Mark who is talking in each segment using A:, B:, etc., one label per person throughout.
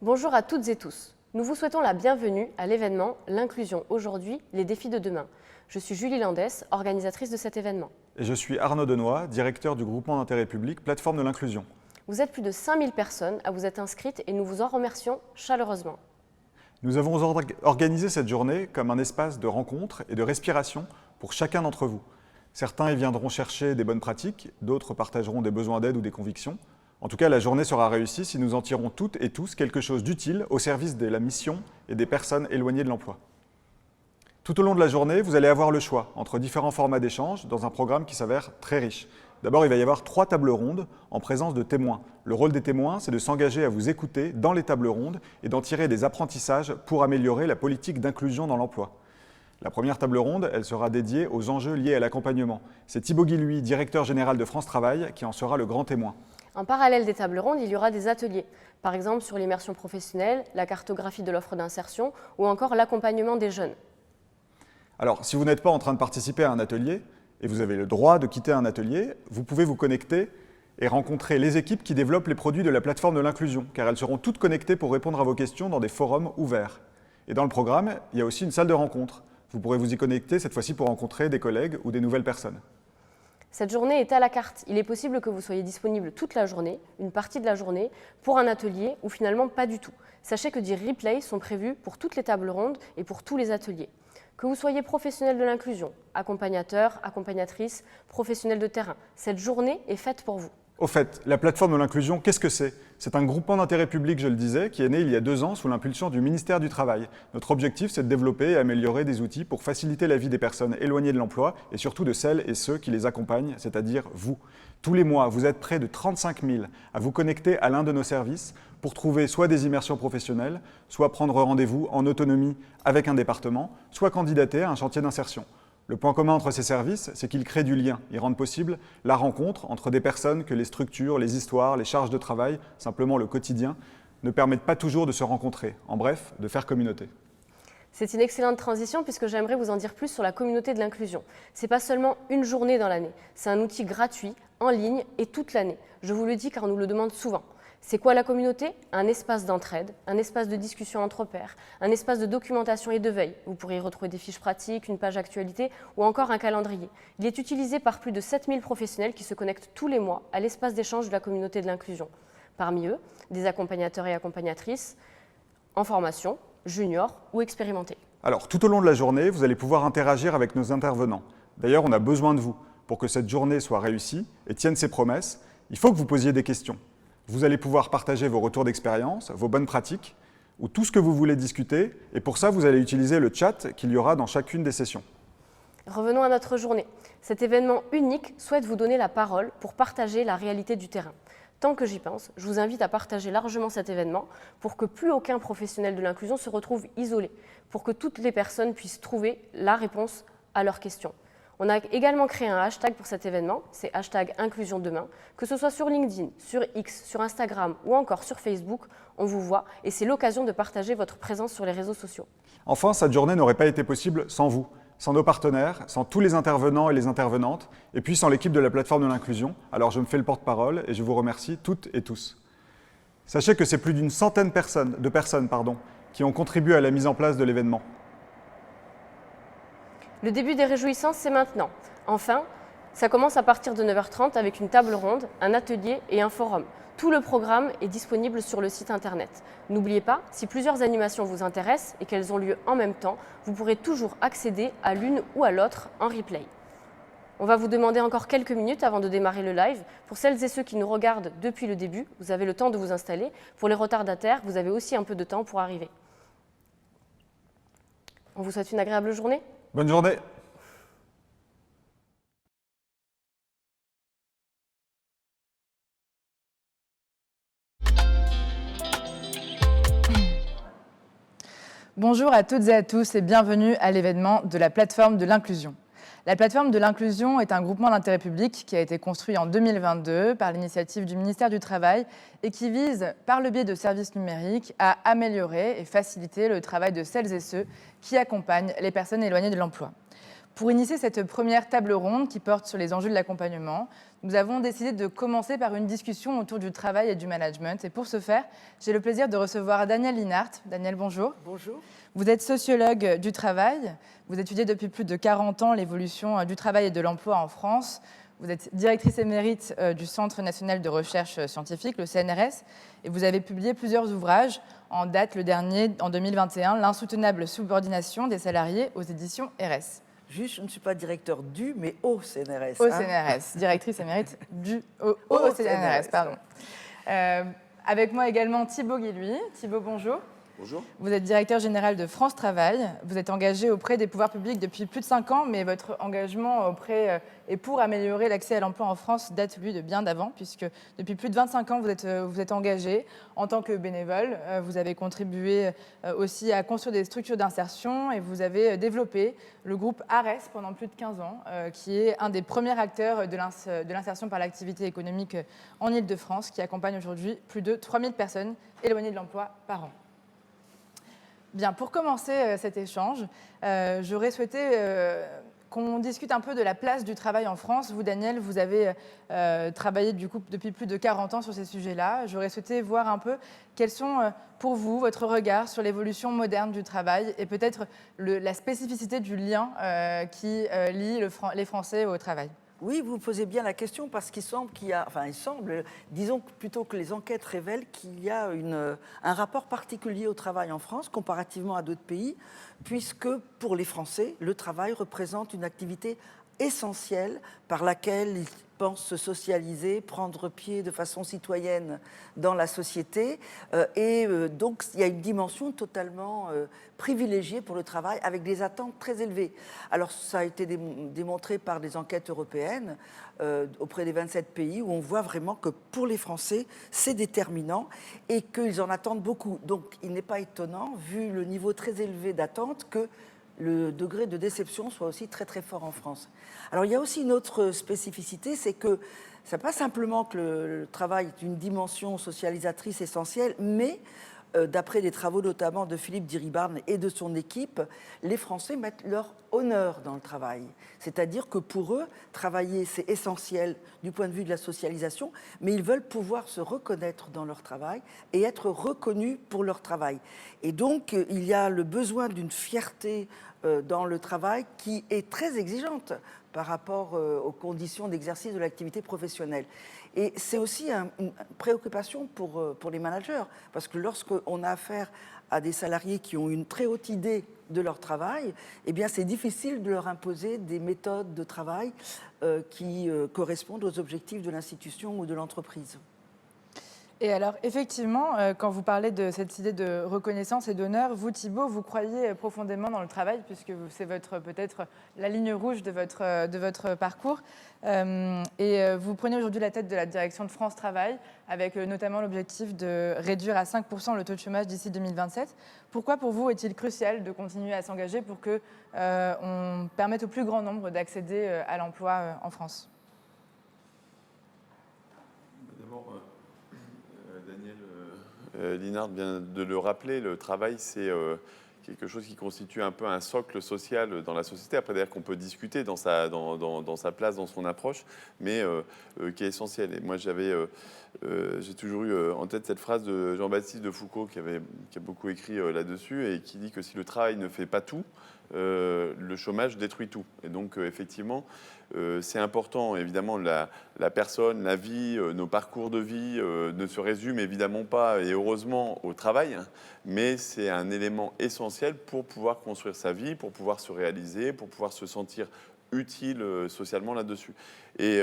A: Bonjour à toutes et tous. Nous vous souhaitons la bienvenue à l'événement L'inclusion aujourd'hui, les défis de demain. Je suis Julie Landès, organisatrice de cet événement.
B: Et je suis Arnaud Denoy, directeur du groupement d'intérêt public Plateforme de l'inclusion.
A: Vous êtes plus de 5000 personnes à vous être inscrites et nous vous en remercions chaleureusement.
B: Nous avons organisé cette journée comme un espace de rencontre et de respiration pour chacun d'entre vous. Certains y viendront chercher des bonnes pratiques, d'autres partageront des besoins d'aide ou des convictions. En tout cas, la journée sera réussie si nous en tirons toutes et tous quelque chose d'utile au service de la mission et des personnes éloignées de l'emploi. Tout au long de la journée, vous allez avoir le choix entre différents formats d'échange dans un programme qui s'avère très riche. D'abord, il va y avoir 3 tables rondes en présence de témoins. Le rôle des témoins, c'est de s'engager à vous écouter dans les tables rondes et d'en tirer des apprentissages pour améliorer la politique d'inclusion dans l'emploi. La première table ronde, elle sera dédiée aux enjeux liés à l'accompagnement. C'est Thibaut Guilhuy, directeur général de France Travail, qui en sera le grand témoin.
A: En parallèle des tables rondes, il y aura des ateliers, par exemple sur l'immersion professionnelle, la cartographie de l'offre d'insertion ou encore l'accompagnement des jeunes.
B: Alors, si vous n'êtes pas en train de participer à un atelier, et vous avez le droit de quitter un atelier, vous pouvez vous connecter et rencontrer les équipes qui développent les produits de la plateforme de l'inclusion, car elles seront toutes connectées pour répondre à vos questions dans des forums ouverts. Et dans le programme, il y a aussi une salle de rencontre. Vous pourrez vous y connecter cette fois-ci pour rencontrer des collègues ou des nouvelles personnes.
A: Cette journée est à la carte. Il est possible que vous soyez disponible toute la journée, une partie de la journée, pour un atelier ou finalement pas du tout. Sachez que des replays sont prévus pour toutes les tables rondes et pour tous les ateliers. Que vous soyez professionnel de l'inclusion, accompagnateur, accompagnatrice, professionnel de terrain, cette journée est faite pour vous.
B: Au fait, la plateforme de l'inclusion, qu'est-ce que c'est? C'est un groupement d'intérêt public, je le disais, qui est né il y a 2 ans sous l'impulsion du ministère du Travail. Notre objectif, c'est de développer et améliorer des outils pour faciliter la vie des personnes éloignées de l'emploi et surtout de celles et ceux qui les accompagnent, c'est-à-dire vous. Tous les mois, vous êtes près de 35 000 à vous connecter à l'un de nos services pour trouver soit des immersions professionnelles, soit prendre rendez-vous en autonomie avec un département, soit candidater à un chantier d'insertion. Le point commun entre ces services, c'est qu'ils créent du lien. Ils rendent possible la rencontre entre des personnes que les structures, les histoires, les charges de travail, simplement le quotidien, ne permettent pas toujours de se rencontrer. En bref, de faire communauté.
A: C'est une excellente transition puisque j'aimerais vous en dire plus sur la communauté de l'inclusion. Ce n'est pas seulement une journée dans l'année, c'est un outil gratuit, en ligne et toute l'année. Je vous le dis car on nous le demande souvent. C'est quoi la communauté? Un espace d'entraide, un espace de discussion entre pairs, un espace de documentation et de veille. Vous pourrez y retrouver des fiches pratiques, une page actualité ou encore un calendrier. Il est utilisé par plus de 7000 professionnels qui se connectent tous les mois à l'espace d'échange de la communauté de l'inclusion. Parmi eux, des accompagnateurs et accompagnatrices en formation, juniors ou expérimentés.
B: Alors, tout au long de la journée, vous allez pouvoir interagir avec nos intervenants. D'ailleurs, on a besoin de vous. Pour que cette journée soit réussie et tienne ses promesses, il faut que vous posiez des questions. Vous allez pouvoir partager vos retours d'expérience, vos bonnes pratiques, ou tout ce que vous voulez discuter, et pour ça, vous allez utiliser le chat qu'il y aura dans chacune des sessions.
A: Revenons à notre journée. Cet événement unique souhaite vous donner la parole pour partager la réalité du terrain. Tant que j'y pense, je vous invite à partager largement cet événement pour que plus aucun professionnel de l'inclusion se retrouve isolé, pour que toutes les personnes puissent trouver la réponse à leurs questions. On a également créé un hashtag pour cet événement, c'est #InclusionDemain. Que ce soit sur LinkedIn, sur X, sur Instagram ou encore sur Facebook, on vous voit et c'est l'occasion de partager votre présence sur les réseaux sociaux.
B: Enfin, cette journée n'aurait pas été possible sans vous, sans nos partenaires, sans tous les intervenants et les intervenantes, et puis sans l'équipe de la plateforme de l'inclusion. Alors je me fais le porte-parole et je vous remercie toutes et tous. Sachez que c'est plus d'une centaine de personnes qui ont contribué à la mise en place de l'événement.
A: Le début des réjouissances, c'est maintenant. Enfin, ça commence à partir de 9h30 avec une table ronde, un atelier et un forum. Tout le programme est disponible sur le site internet. N'oubliez pas, si plusieurs animations vous intéressent et qu'elles ont lieu en même temps, vous pourrez toujours accéder à l'une ou à l'autre en replay. On va vous demander encore quelques minutes avant de démarrer le live. Pour celles et ceux qui nous regardent depuis le début, vous avez le temps de vous installer. Pour les retardataires, vous avez aussi un peu de temps pour arriver. On vous souhaite une agréable journée.
B: Bonne journée.
C: Bonjour à toutes et à tous et bienvenue à l'événement de la plateforme de l'inclusion. La plateforme de l'inclusion est un groupement d'intérêt public qui a été construit en 2022 par l'initiative du ministère du Travail et qui vise, par le biais de services numériques, à améliorer et faciliter le travail de celles et ceux qui accompagnent les personnes éloignées de l'emploi. Pour initier cette première table ronde qui porte sur les enjeux de l'accompagnement, nous avons décidé de commencer par une discussion autour du travail et du management. Et pour ce faire, j'ai le plaisir de recevoir Danielle Linhart. Danielle, bonjour.
D: Bonjour.
C: Vous êtes sociologue du travail. Vous étudiez depuis plus de 40 ans l'évolution du travail et de l'emploi en France. Vous êtes directrice émérite du Centre national de recherche scientifique, le CNRS, et vous avez publié plusieurs ouvrages, en date le dernier, en 2021, L'insoutenable subordination des salariés aux éditions RS.
D: Juste, je ne suis pas directeur du, mais au CNRS.
C: Au CNRS, directrice émérite au CNRS, pardon. Avec moi également Thibaut Guilhuy. Thibaut, bonjour.
E: Bonjour.
C: Vous êtes directeur général de France Travail. Vous êtes engagé auprès des pouvoirs publics depuis plus de 5 ans, mais votre engagement auprès et pour améliorer l'accès à l'emploi en France date, lui, de bien d'avant, puisque depuis plus de 25 ans, vous êtes engagé en tant que bénévole. Vous avez contribué aussi à construire des structures d'insertion et vous avez développé le groupe ARES pendant plus de 15 ans, qui est un des premiers acteurs de l'insertion par l'activité économique en Île-de-France, qui accompagne aujourd'hui plus de 3000 personnes éloignées de l'emploi par an. Bien, pour commencer cet échange, j'aurais souhaité qu'on discute un peu de la place du travail en France. Vous, Danielle, vous avez travaillé du coup, depuis plus de 40 ans sur ces sujets-là. J'aurais souhaité voir un peu quels sont, pour vous, votre regard sur l'évolution moderne du travail et peut-être la spécificité du lien qui lie les Français au travail.
D: Oui, vous posez bien la question parce qu'il semble disons plutôt que les enquêtes révèlent qu'il y a un rapport particulier au travail en France comparativement à d'autres pays, puisque pour les Français, le travail représente une activité essentielle par laquelle ils pensent se socialiser, prendre pied de façon citoyenne dans la société. Donc, il y a une dimension totalement privilégiée pour le travail avec des attentes très élevées. Alors, ça a été démontré par des enquêtes européennes auprès des 27 pays où on voit vraiment que pour les Français, c'est déterminant et qu'ils en attendent beaucoup. Donc, il n'est pas étonnant, vu le niveau très élevé d'attente, que le degré de déception soit aussi très très fort en France. Alors il y a aussi une autre spécificité, c'est que ce n'est pas simplement que le travail est une dimension socialisatrice essentielle, mais d'après des travaux notamment de Philippe Diribarne et de son équipe, les Français mettent leur honneur dans le travail. C'est-à-dire que pour eux, travailler, c'est essentiel du point de vue de la socialisation, mais ils veulent pouvoir se reconnaître dans leur travail et être reconnus pour leur travail. Et donc, il y a le besoin d'une fierté dans le travail qui est très exigeante par rapport aux conditions d'exercice de l'activité professionnelle. Et c'est aussi une préoccupation pour les managers, parce que lorsqu'on a affaire à des salariés qui ont une très haute idée de leur travail, eh bien c'est difficile de leur imposer des méthodes de travail qui correspondent aux objectifs de l'institution ou de l'entreprise.
C: Et alors, effectivement, quand vous parlez de cette idée de reconnaissance et d'honneur, vous, Thibaut, vous croyez profondément dans le travail, puisque c'est peut-être la ligne rouge de votre parcours. Et vous prenez aujourd'hui la tête de la direction de France Travail, avec notamment l'objectif de réduire à 5% le taux de chômage d'ici 2027. Pourquoi, pour vous, est-il crucial de continuer à s'engager pour qu'on permette au plus grand nombre d'accéder à l'emploi en France ?
E: Danielle Linhart vient de le rappeler, le travail, c'est quelque chose qui constitue un peu un socle social dans la société. Après, d'ailleurs, qu'on peut discuter dans sa place, dans son approche, mais qui est essentiel. Et moi, j'ai toujours eu en tête cette phrase de Jean-Baptiste de Foucault, qui a beaucoup écrit là-dessus, et qui dit que si le travail ne fait pas tout, le chômage détruit tout. Et donc, effectivement, c'est important. Évidemment, la personne, la vie, nos parcours de vie ne se résument évidemment pas, et heureusement, au travail, mais c'est un élément essentiel pour pouvoir construire sa vie, pour pouvoir se réaliser, pour pouvoir se sentir utile socialement là-dessus. Et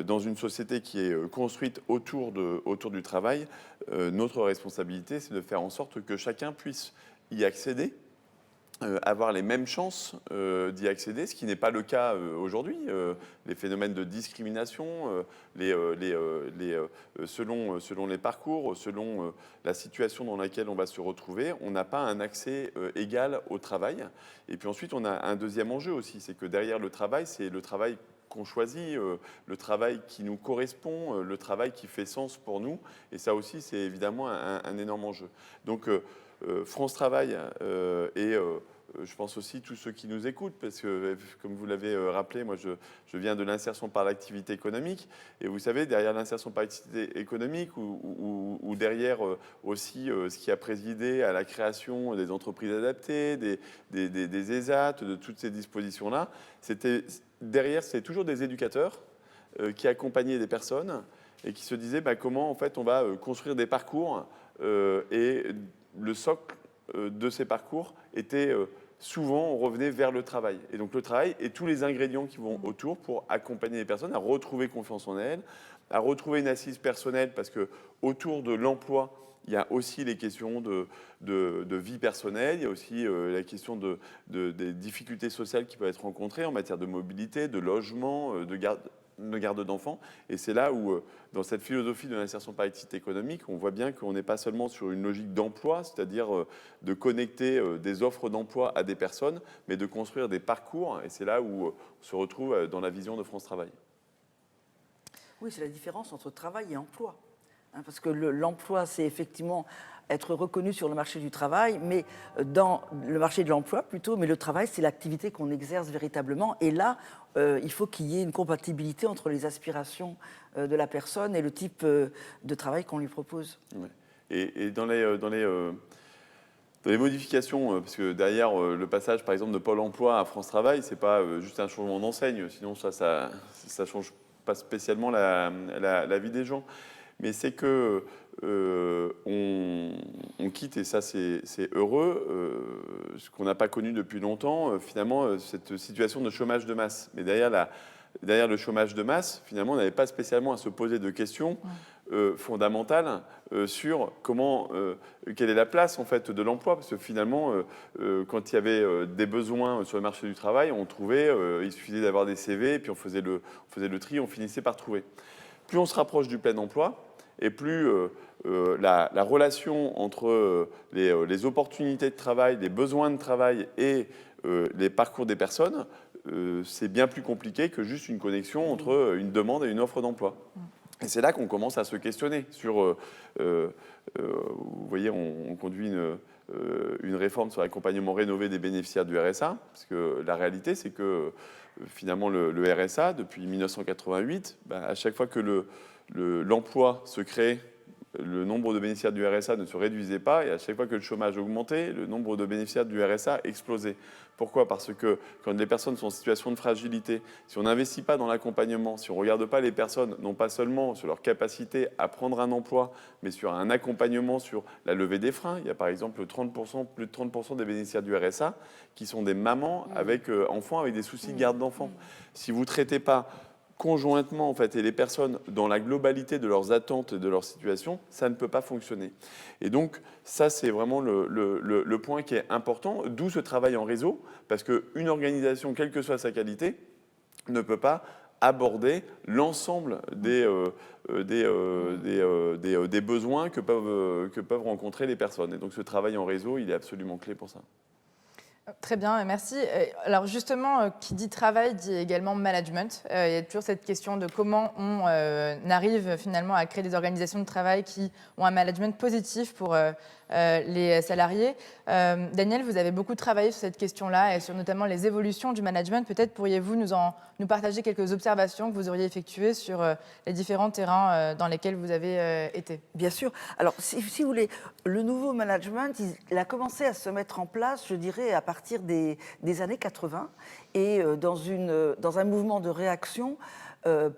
E: dans une société qui est construite autour du travail, notre responsabilité, c'est de faire en sorte que chacun puisse y accéder, avoir les mêmes chances d'y accéder, ce qui n'est pas le cas aujourd'hui. Les phénomènes de discrimination, selon les parcours, selon la situation dans laquelle on va se retrouver, on n'a pas un accès égal au travail. Et puis ensuite, on a un deuxième enjeu aussi, c'est que derrière le travail, c'est le travail qu'on choisit, le travail qui nous correspond, le travail qui fait sens pour nous. Et ça aussi, c'est évidemment un énorme enjeu. Donc, France Travail est je pense aussi tous ceux qui nous écoutent, parce que, comme vous l'avez rappelé, moi, je viens de l'insertion par l'activité économique. Et vous savez, derrière l'insertion par l'activité économique, ou derrière aussi ce qui a présidé à la création des entreprises adaptées, des ESAT, de toutes ces dispositions-là, derrière, c'est toujours des éducateurs qui accompagnaient des personnes et qui se disaient comment, en fait, on va construire des parcours. Et le socle de ces parcours était souvent, on revenait vers le travail. Et donc le travail et tous les ingrédients qui vont autour pour accompagner les personnes à retrouver confiance en elles, à retrouver une assise personnelle, parce que autour de l'emploi, il y a aussi les questions de vie personnelle, il y a aussi la question des difficultés sociales qui peuvent être rencontrées en matière de mobilité, de logement, de garde d'enfants. Et c'est là où, dans cette philosophie de l'insertion par l'activité économique, on voit bien qu'on n'est pas seulement sur une logique d'emploi, c'est-à-dire de connecter des offres d'emploi à des personnes, mais de construire des parcours. Et c'est là où on se retrouve dans la vision de France Travail.
D: Oui, c'est la différence entre travail et emploi. Parce que l'emploi, c'est effectivement être reconnu sur le marché du travail, mais dans le marché de l'emploi plutôt, mais le travail, c'est l'activité qu'on exerce véritablement. Et là, il faut qu'il y ait une compatibilité entre les aspirations de la personne et le type de travail qu'on lui propose.
E: Ouais. Et dans les modifications, parce que derrière le passage, par exemple, de Pôle emploi à France Travail, c'est pas juste un changement d'enseigne, sinon ça change pas spécialement la vie des gens. Mais c'est que on quitte, et ça c'est heureux, ce qu'on n'a pas connu depuis longtemps, finalement, cette situation de chômage de masse. Mais derrière le chômage de masse, finalement, on n'avait pas spécialement à se poser de questions fondamentales sur quelle est la place en fait de l'emploi, parce que finalement, quand il y avait des besoins sur le marché du travail, on trouvait, il suffisait d'avoir des CV, et puis on faisait le tri, on finissait par trouver. Plus on se rapproche du plein emploi, et plus la relation entre les opportunités de travail, les besoins de travail et les parcours des personnes, c'est bien plus compliqué que juste une connexion entre une demande et une offre d'emploi. Et c'est là qu'on commence à se questionner sur, vous voyez, on conduit une réforme sur l'accompagnement rénové des bénéficiaires du RSA, parce que la réalité, c'est que finalement le RSA, depuis 1988, à chaque fois que l'emploi se crée, le nombre de bénéficiaires du RSA ne se réduisait pas, et à chaque fois que le chômage augmentait, le nombre de bénéficiaires du RSA explosait. Pourquoi ? Parce que quand les personnes sont en situation de fragilité, si on n'investit pas dans l'accompagnement, si on ne regarde pas les personnes, non pas seulement sur leur capacité à prendre un emploi, mais sur un accompagnement sur la levée des freins. Il y a par exemple plus de 30% des bénéficiaires du RSA qui sont des mamans avec enfants avec des soucis de garde d'enfants. Si vous ne traitez pas conjointement, en fait, et les personnes dans la globalité de leurs attentes et de leur situation, ça ne peut pas fonctionner. Et donc, ça, c'est vraiment le point qui est important, d'où ce travail en réseau, parce qu'une organisation, quelle que soit sa qualité, ne peut pas aborder l'ensemble des besoins que peuvent rencontrer les personnes. Et donc, ce travail en réseau, il est absolument clé pour ça.
C: Très bien, merci. Alors justement, qui dit travail dit également management. Il y a toujours cette question de comment on arrive finalement à créer des organisations de travail qui ont un management positif pour les salariés. Daniel, vous avez beaucoup travaillé sur cette question-là et sur notamment les évolutions du management. Peut-être pourriez-vous nous partager quelques observations que vous auriez effectuées sur les différents terrains dans lesquels vous avez été.
D: Bien sûr. Alors, si vous voulez, le nouveau management, il a commencé à se mettre en place, je dirais, à partir des années 80 et dans un mouvement de réaction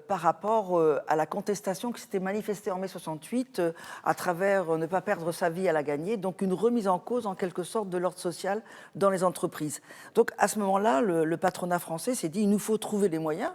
D: par rapport à la contestation qui s'était manifestée en mai 68 à travers ne pas perdre sa vie à la gagner, donc une remise en cause en quelque sorte de l'ordre social dans les entreprises. Donc à ce moment-là, le patronat français s'est dit il nous faut trouver les moyens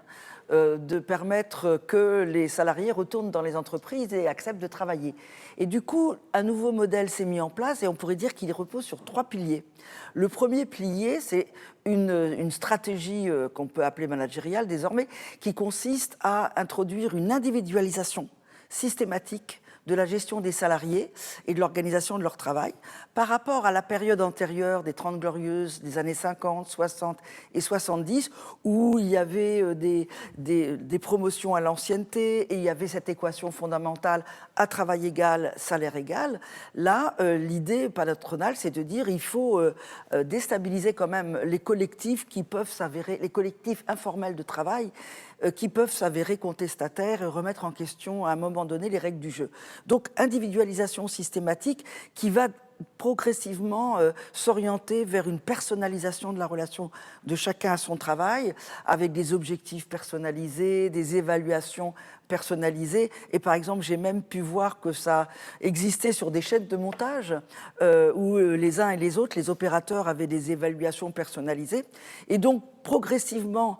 D: de permettre que les salariés retournent dans les entreprises et acceptent de travailler. Et du coup, un nouveau modèle s'est mis en place et on pourrait dire qu'il repose sur 3 piliers. Le premier pilier, c'est une stratégie qu'on peut appeler managériale désormais, qui consiste à introduire une individualisation systématique de la gestion des salariés et de l'organisation de leur travail par rapport à la période antérieure des 30 Glorieuses des années 50, 60 et 70, où il y avait des promotions à l'ancienneté et il y avait cette équation fondamentale à travail égal, salaire égal. Là, l'idée patronale, c'est de dire il faut déstabiliser quand même les collectifs qui peuvent s'avérer, les collectifs informels de travail qui peuvent s'avérer contestataires et remettre en question à un moment donné les règles du jeu. Donc, individualisation systématique qui va progressivement s'orienter vers une personnalisation de la relation de chacun à son travail, avec des objectifs personnalisés, des évaluations personnalisées. Et par exemple, j'ai même pu voir que ça existait sur des chaînes de montage où les uns et les autres, les opérateurs avaient des évaluations personnalisées. Et donc, progressivement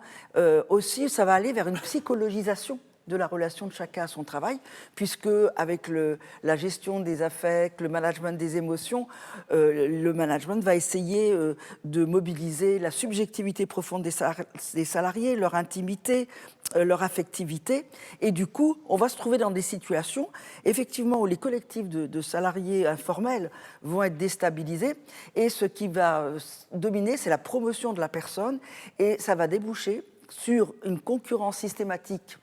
D: aussi, ça va aller vers une psychologisation de la relation de chacun à son travail, puisque avec la gestion des affects, le management des émotions, le management va essayer de mobiliser la subjectivité profonde des salariés, leur intimité, leur affectivité, et du coup, on va se trouver dans des situations, effectivement, où les collectifs de salariés informels vont être déstabilisés, et ce qui va dominer, c'est la promotion de la personne, et ça va déboucher sur une concurrence systématique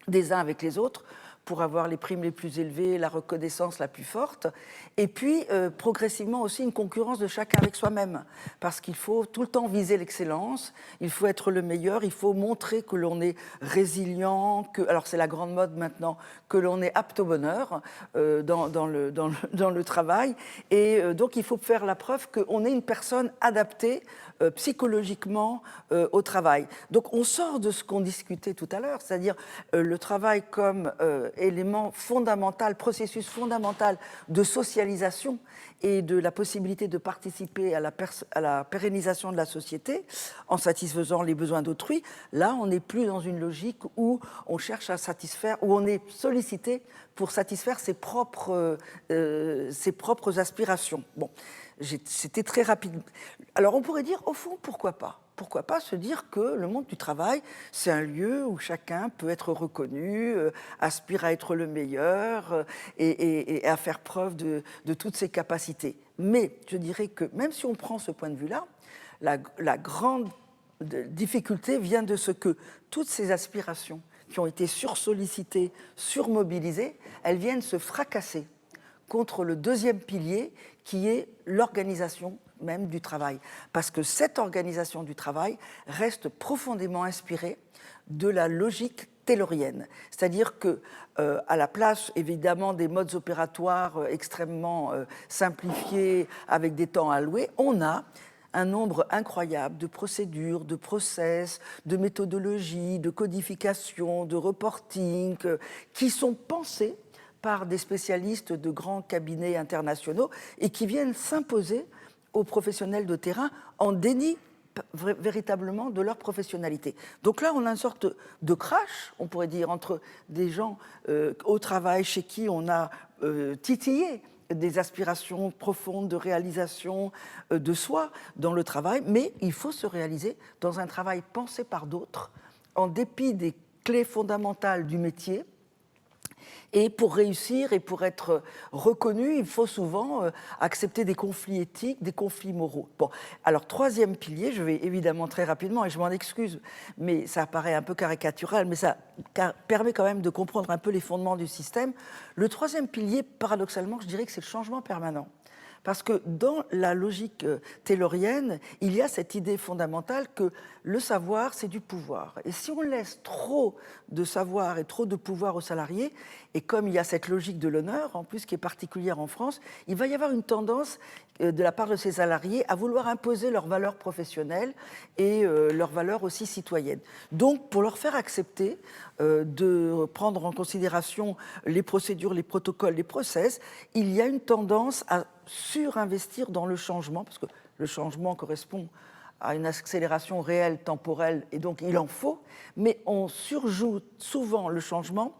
D: des uns avec les autres pour avoir les primes les plus élevées, la reconnaissance la plus forte, et puis progressivement aussi une concurrence de chacun avec soi-même, parce qu'il faut tout le temps viser l'excellence, il faut être le meilleur, il faut montrer que l'on est résilient, alors c'est la grande mode maintenant, que l'on est apte au bonheur dans le travail, et donc il faut faire la preuve qu'on est une personne adaptée psychologiquement au travail. Donc on sort de ce qu'on discutait tout à l'heure, c'est-à-dire le travail comme élément fondamental, processus fondamental de socialisation et de la possibilité de participer à la pérennisation de la société en satisfaisant les besoins d'autrui. Là, on n'est plus dans une logique où on cherche à satisfaire, où on est sollicité pour satisfaire ses propres aspirations. Bon, c'était très rapide. Alors on pourrait dire, au fond, pourquoi pas ? Pourquoi pas se dire que le monde du travail, c'est un lieu où chacun peut être reconnu, aspire à être le meilleur et à faire preuve de toutes ses capacités. Mais je dirais que même si on prend ce point de vue-là, la grande difficulté vient de ce que toutes ces aspirations qui ont été sursollicitées, surmobilisées, elles viennent se fracasser contre le deuxième pilier qui est l'organisation même du travail. Parce que cette organisation du travail reste profondément inspirée de la logique taylorienne. C'est-à-dire que, à la place évidemment des modes opératoires extrêmement simplifiés avec des temps alloués, on a un nombre incroyable de procédures, de process, de méthodologies, de codification, de reporting qui sont pensés par des spécialistes de grands cabinets internationaux et qui viennent s'imposer aux professionnels de terrain en déni véritablement de leur professionnalité. Donc là, on a une sorte de crash, on pourrait dire, entre des gens au travail chez qui on a titillé des aspirations profondes de réalisation de soi dans le travail, mais il faut se réaliser dans un travail pensé par d'autres, en dépit des clés fondamentales du métier. Et pour réussir et pour être reconnu, il faut souvent accepter des conflits éthiques, des conflits moraux. Bon, alors troisième pilier, je vais évidemment très rapidement, et je m'en excuse, mais ça paraît un peu caricatural, mais ça permet quand même de comprendre un peu les fondements du système. Le troisième pilier, paradoxalement, je dirais que c'est le changement permanent. Parce que dans la logique taylorienne, il y a cette idée fondamentale que le savoir, c'est du pouvoir. Et si on laisse trop de savoir et trop de pouvoir aux salariés, et comme il y a cette logique de l'honneur, en plus qui est particulière en France, il va y avoir une tendance de la part de ces salariés à vouloir imposer leurs valeurs professionnelles et leurs valeurs aussi citoyennes. Donc, pour leur faire accepter de prendre en considération les procédures, les protocoles, les process, il y a une tendance à surinvestir dans le changement, parce que le changement correspond à une accélération réelle, temporelle, et donc il en faut, mais on surjoue souvent le changement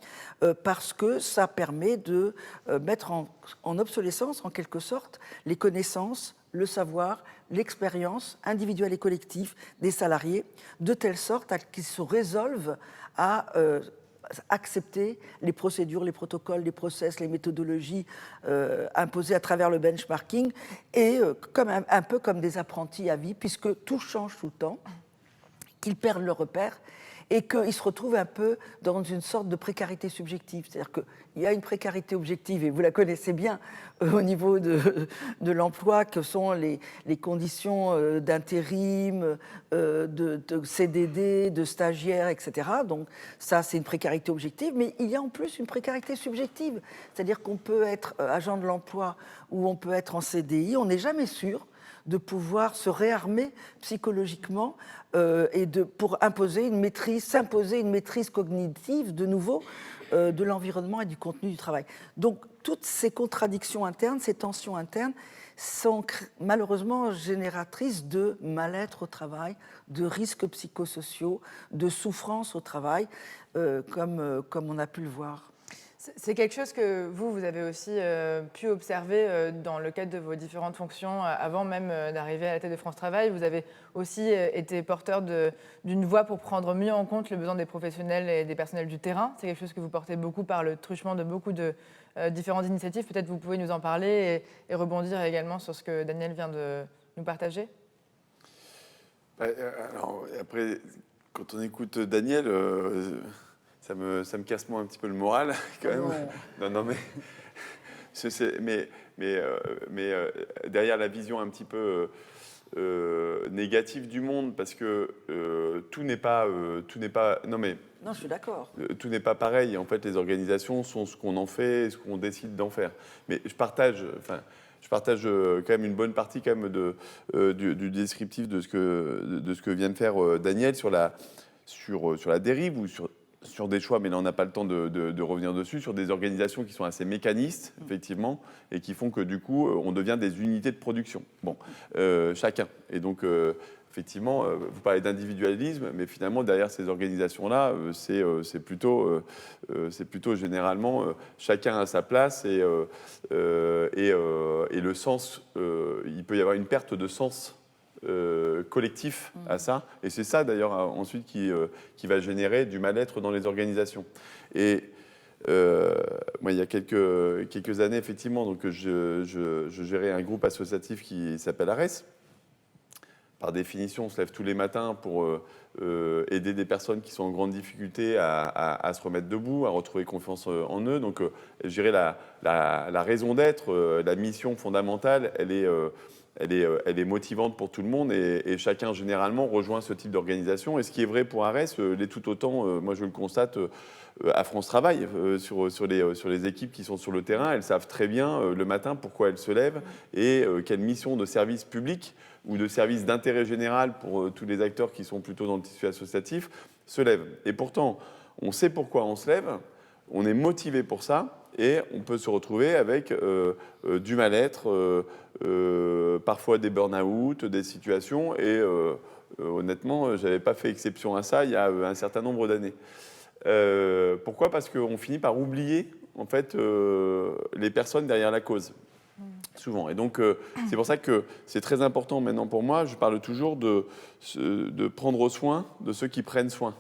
D: parce que ça permet de mettre en obsolescence, en quelque sorte, les connaissances, le savoir, l'expérience individuelle et collective des salariés, de telle sorte qu'ils se résolvent à accepter les procédures, les protocoles, les process, les méthodologies imposées à travers le benchmarking, et un peu comme des apprentis à vie, puisque tout change tout le temps, qu'ils perdent le repère et qu'ils se retrouvent un peu dans une sorte de précarité subjective. C'est-à-dire qu'il y a une précarité objective, et vous la connaissez bien au niveau de l'emploi, que sont les conditions d'intérim, de CDD, de stagiaire, etc. Donc ça, c'est une précarité objective, mais il y a en plus une précarité subjective. C'est-à-dire qu'on peut être agent de l'emploi ou on peut être en CDI, on n'est jamais sûr de pouvoir se réarmer psychologiquement pour s'imposer une maîtrise cognitive de nouveau de l'environnement et du contenu du travail. Donc toutes ces contradictions internes, ces tensions internes sont malheureusement génératrices de mal-être au travail, de risques psychosociaux, de souffrance au travail, comme on a pu le voir.
C: C'est quelque chose que vous avez aussi pu observer dans le cadre de vos différentes fonctions avant même d'arriver à la tête de France Travail. Vous avez aussi été porteur d'une voix pour prendre mieux en compte le besoin des professionnels et des personnels du terrain. C'est quelque chose que vous portez beaucoup par le truchement de beaucoup de différentes initiatives. Peut-être vous pouvez nous en parler et rebondir également sur ce que Daniel vient de nous partager.
E: Alors, après, quand on écoute Daniel... Ça me casse moi un petit peu le moral, quand même. Non, mais derrière la vision un petit peu négative du monde, parce que tout n'est pas. Non,
D: je suis d'accord.
E: Tout n'est pas pareil. En fait, les organisations sont ce qu'on en fait et ce qu'on décide d'en faire. Mais je partage quand même une bonne partie quand même du descriptif de ce que vient de faire Daniel sur la dérive ou sur des choix, mais là on n'a pas le temps de revenir dessus, sur des organisations qui sont assez mécanistes, effectivement, et qui font que du coup on devient des unités de production. Bon, chacun. Et donc effectivement, vous parlez d'individualisme, mais finalement derrière ces organisations-là, c'est plutôt généralement chacun à sa place et le sens. Il peut y avoir une perte de sens collectif à ça, et c'est ça d'ailleurs ensuite qui va générer du mal-être dans les organisations. Et moi, il y a quelques années, effectivement, donc je gérais un groupe associatif qui s'appelle ARES. Par définition, on se lève tous les matins pour aider des personnes qui sont en grande difficulté à se remettre debout, à retrouver confiance en eux. Donc, gérer la raison d'être, la mission fondamentale, elle est motivante pour tout le monde et chacun généralement rejoint ce type d'organisation. Et ce qui est vrai pour ARES l'est tout autant, moi je le constate, à France Travail, sur les équipes qui sont sur le terrain. Elles savent très bien le matin pourquoi elles se lèvent et quelle mission de service public ou de service d'intérêt général pour tous les acteurs qui sont plutôt dans le tissu associatif se lèvent. Et pourtant, on sait pourquoi on se lève, on est motivé pour ça. Et on peut se retrouver avec du mal-être, parfois des burn-out, des situations. Et honnêtement, je n'avais pas fait exception à ça il y a un certain nombre d'années. Pourquoi ? Parce qu'on finit par oublier en fait, les personnes derrière la cause, souvent. Et donc, c'est pour ça que c'est très important maintenant pour moi. Je parle toujours de prendre soin de ceux qui prennent soin.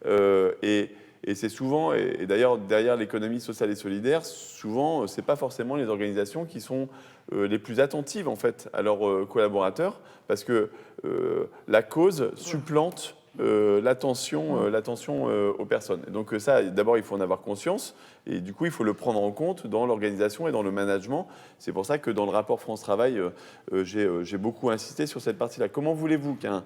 E: Et c'est souvent, et d'ailleurs derrière l'économie sociale et solidaire, souvent c'est pas forcément les organisations qui sont les plus attentives en fait à leurs collaborateurs, parce que la cause supplante l'attention aux personnes. Et donc ça, d'abord il faut en avoir conscience, et du coup il faut le prendre en compte dans l'organisation et dans le management. C'est pour ça que dans le rapport France Travail, j'ai beaucoup insisté sur cette partie-là. Comment voulez-vous qu'un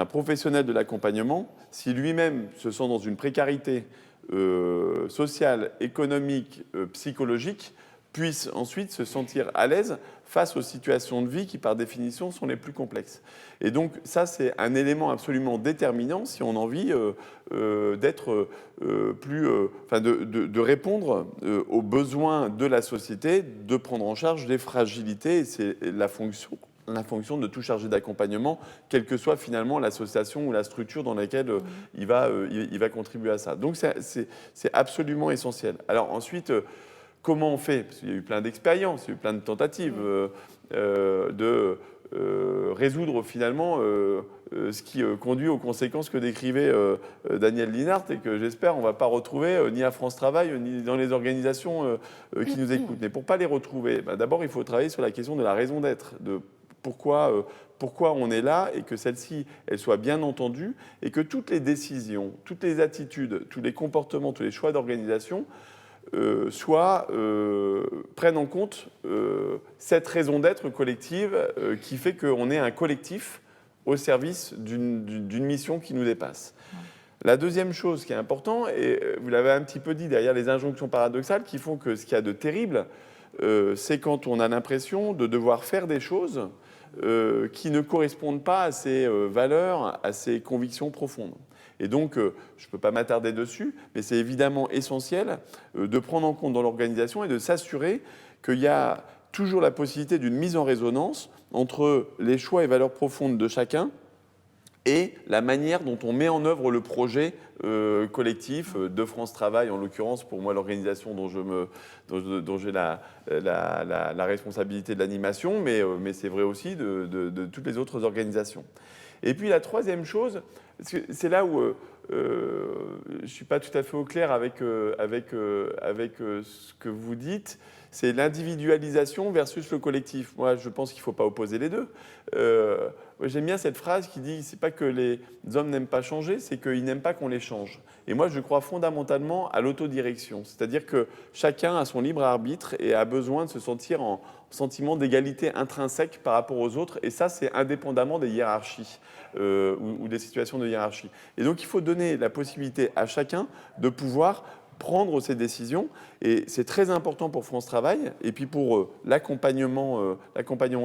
E: professionnel de l'accompagnement, si lui-même se sent dans une précarité sociale, économique, psychologique, puisse ensuite se sentir à l'aise face aux situations de vie qui, par définition, sont les plus complexes. Et donc, ça, c'est un élément absolument déterminant si on a envie d'être de répondre aux besoins de la société, de prendre en charge les fragilités. Et c'est la fonction de tout chargé d'accompagnement, quelle que soit finalement l'association ou la structure dans laquelle il va contribuer à ça. Donc, c'est absolument essentiel. Alors ensuite, comment on fait ? Parce qu'il y a eu plein d'expériences, il y a eu plein de tentatives résoudre finalement ce qui conduit aux conséquences que décrivait Daniel Linhart et que j'espère on ne va pas retrouver ni à France Travail ni dans les organisations qui nous écoutent. Mais pour ne pas les retrouver, d'abord il faut travailler sur la question de la raison d'être, de pourquoi on est là et que celle-ci, elle soit bien entendue et que toutes les décisions, toutes les attitudes, tous les comportements, tous les choix d'organisation prennent en compte cette raison d'être collective qui fait qu'on est un collectif au service d'une mission qui nous dépasse. La deuxième chose qui est importante, et vous l'avez un petit peu dit derrière les injonctions paradoxales qui font que ce qu'il y a de terrible, c'est quand on a l'impression de devoir faire des choses qui ne correspondent pas à ses valeurs, à ses convictions profondes. Et donc, je ne peux pas m'attarder dessus, mais c'est évidemment essentiel de prendre en compte dans l'organisation et de s'assurer qu'il y a toujours la possibilité d'une mise en résonance entre les choix et valeurs profondes de chacun et la manière dont on met en œuvre le projet collectif de France Travail, en l'occurrence pour moi l'organisation dont j'ai la responsabilité de l'animation, mais c'est vrai aussi de toutes les autres organisations. Et puis la troisième chose, c'est là où je ne suis pas tout à fait au clair avec ce que vous dites, c'est l'individualisation versus le collectif. Moi, je pense qu'il ne faut pas opposer les deux. J'aime bien cette phrase qui dit « c'est pas que les hommes n'aiment pas changer, c'est qu'ils n'aiment pas qu'on les change ». Et moi, je crois fondamentalement à l'autodirection. C'est-à-dire que chacun a son libre arbitre et a besoin de se sentir en sentiment d'égalité intrinsèque par rapport aux autres. Et ça, c'est indépendamment des hiérarchies ou des situations de hiérarchie. Et donc, il faut donner la possibilité à chacun de pouvoir prendre ces décisions. Et c'est très important pour France Travail et puis pour l'accompagnement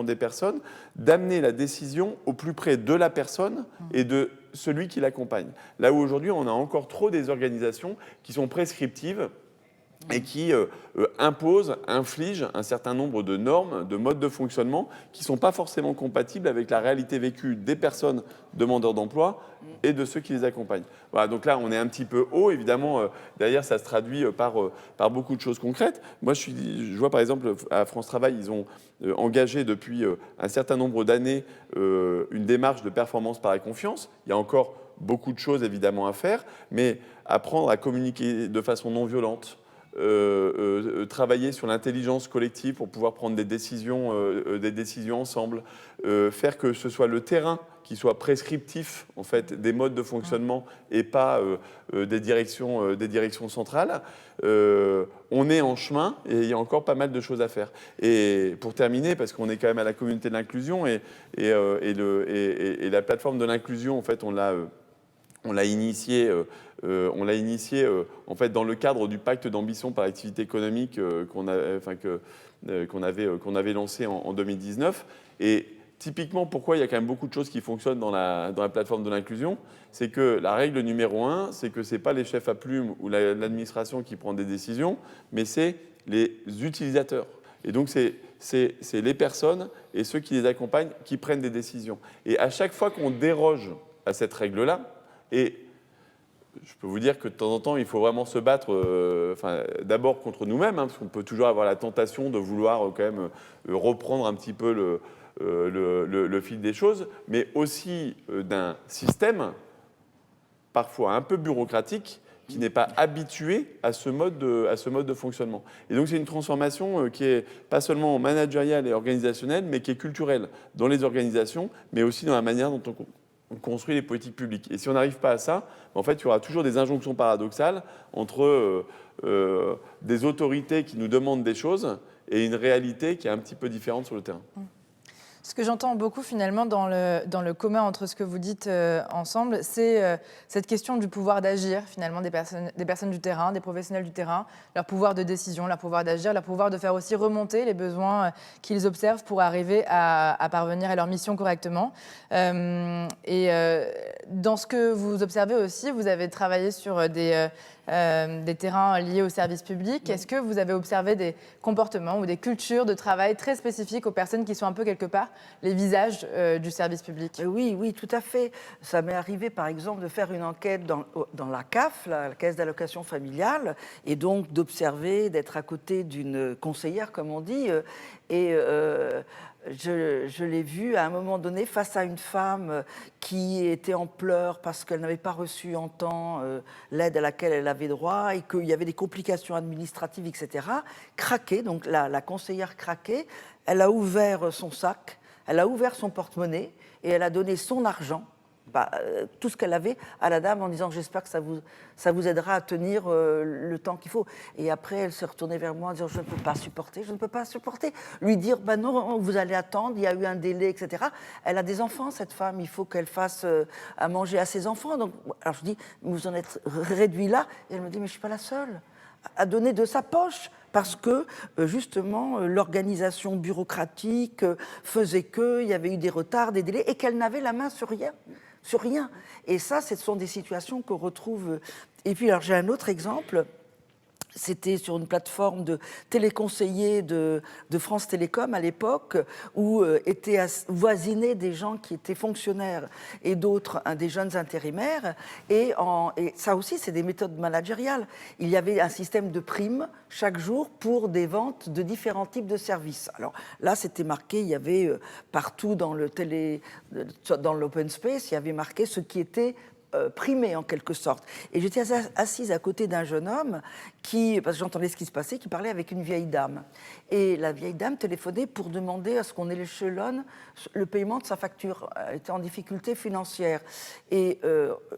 E: des personnes, d'amener la décision au plus près de la personne et de celui qui l'accompagne. Là où aujourd'hui, on a encore trop des organisations qui sont prescriptives et qui imposent, infligent un certain nombre de normes, de modes de fonctionnement qui ne sont pas forcément compatibles avec la réalité vécue des personnes demandeurs d'emploi et de ceux qui les accompagnent. Voilà, donc là, on est un petit peu haut. Évidemment, derrière, ça se traduit par beaucoup de choses concrètes. Moi, je vois par exemple, à France Travail, ils ont engagé depuis un certain nombre d'années une démarche de performance par la confiance. Il y a encore beaucoup de choses, évidemment, à faire, mais apprendre à communiquer de façon non violente, travailler sur l'intelligence collective pour pouvoir prendre des décisions ensemble, faire que ce soit le terrain qui soit prescriptif en fait, des modes de fonctionnement et pas des directions centrales. On est en chemin et il y a encore pas mal de choses à faire. Et pour terminer, parce qu'on est quand même à la communauté de l'inclusion et la plateforme de l'inclusion, en fait, on l'a initié en fait, dans le cadre du pacte d'ambition par l'activité économique qu'on avait lancé en 2019. Et typiquement, pourquoi il y a quand même beaucoup de choses qui fonctionnent dans la plateforme de l'inclusion, c'est que la règle numéro 1, c'est que ce n'est pas les chefs à plumes ou l'administration qui prend des décisions, mais c'est les utilisateurs. Et donc, c'est les personnes et ceux qui les accompagnent qui prennent des décisions. Et à chaque fois qu'on déroge à cette règle-là, et je peux vous dire que de temps en temps, il faut vraiment se battre d'abord contre nous-mêmes, parce qu'on peut toujours avoir la tentation de vouloir quand même reprendre un petit peu le fil des choses, mais aussi d'un système parfois un peu bureaucratique qui n'est pas habitué à ce mode de fonctionnement. Et donc c'est une transformation qui est pas seulement managériale et organisationnelle, mais qui est culturelle dans les organisations, mais aussi dans la manière dont on construit les politiques publiques. Et si on n'arrive pas à ça, en fait, il y aura toujours des injonctions paradoxales entre des autorités qui nous demandent des choses et une réalité qui est un petit peu différente sur le terrain.
C: Ce que j'entends beaucoup finalement dans le commun entre ce que vous dites ensemble, c'est cette question du pouvoir d'agir finalement des personnes du terrain, des professionnels du terrain, leur pouvoir de décision, leur pouvoir d'agir, leur pouvoir de faire aussi remonter les besoins qu'ils observent pour arriver à parvenir à leur mission correctement. Dans ce que vous observez aussi, vous avez travaillé sur des terrains liés au service public. Est-ce que vous avez observé des comportements ou des cultures de travail très spécifiques aux personnes qui sont un peu quelque part les visages du service public?
D: Oui, tout à fait. Ça m'est arrivé par exemple de faire une enquête dans la CAF, la Caisse d'allocation familiale, et donc d'observer, d'être à côté d'une conseillère, comme on dit, et Je l'ai vu à un moment donné face à une femme qui était en pleurs parce qu'elle n'avait pas reçu en temps l'aide à laquelle elle avait droit et qu'il y avait des complications administratives, etc. Craquer, donc la conseillère craquait, elle a ouvert son sac, elle a ouvert son porte-monnaie et elle a donné son argent, tout ce qu'elle avait, à la dame en disant j'espère que ça vous aidera à tenir le temps qu'il faut. Et après, elle s'est retournée vers moi en disant je ne peux pas supporter. Lui dire non, vous allez attendre, il y a eu un délai, etc. Elle a des enfants, cette femme, il faut qu'elle fasse à manger à ses enfants. Donc, alors je dis, vous en êtes réduit là. Et elle me dit mais je ne suis pas la seule à donner de sa poche. Parce que, justement, l'organisation bureaucratique faisait qu'il y avait eu des retards, des délais, et qu'elle n'avait la main sur rien. Et ça, ce sont des situations qu'on retrouve. Et puis, alors, j'ai un autre exemple. C'était sur une plateforme de téléconseillers de France Télécom à l'époque, où étaient voisinés des gens qui étaient fonctionnaires et d'autres, des jeunes intérimaires. Et ça aussi, c'est des méthodes managériales. Il y avait un système de primes chaque jour pour des ventes de différents types de services. Alors là, c'était marqué, il y avait partout dans l'open space, il y avait marqué ce qui était primé en quelque sorte. Et j'étais assise à côté d'un jeune homme parce que j'entendais ce qui se passait, qui parlait avec une vieille dame. Et la vieille dame téléphonait pour demander à ce qu'on échelonne le paiement de sa facture. Elle était en difficulté financière. Et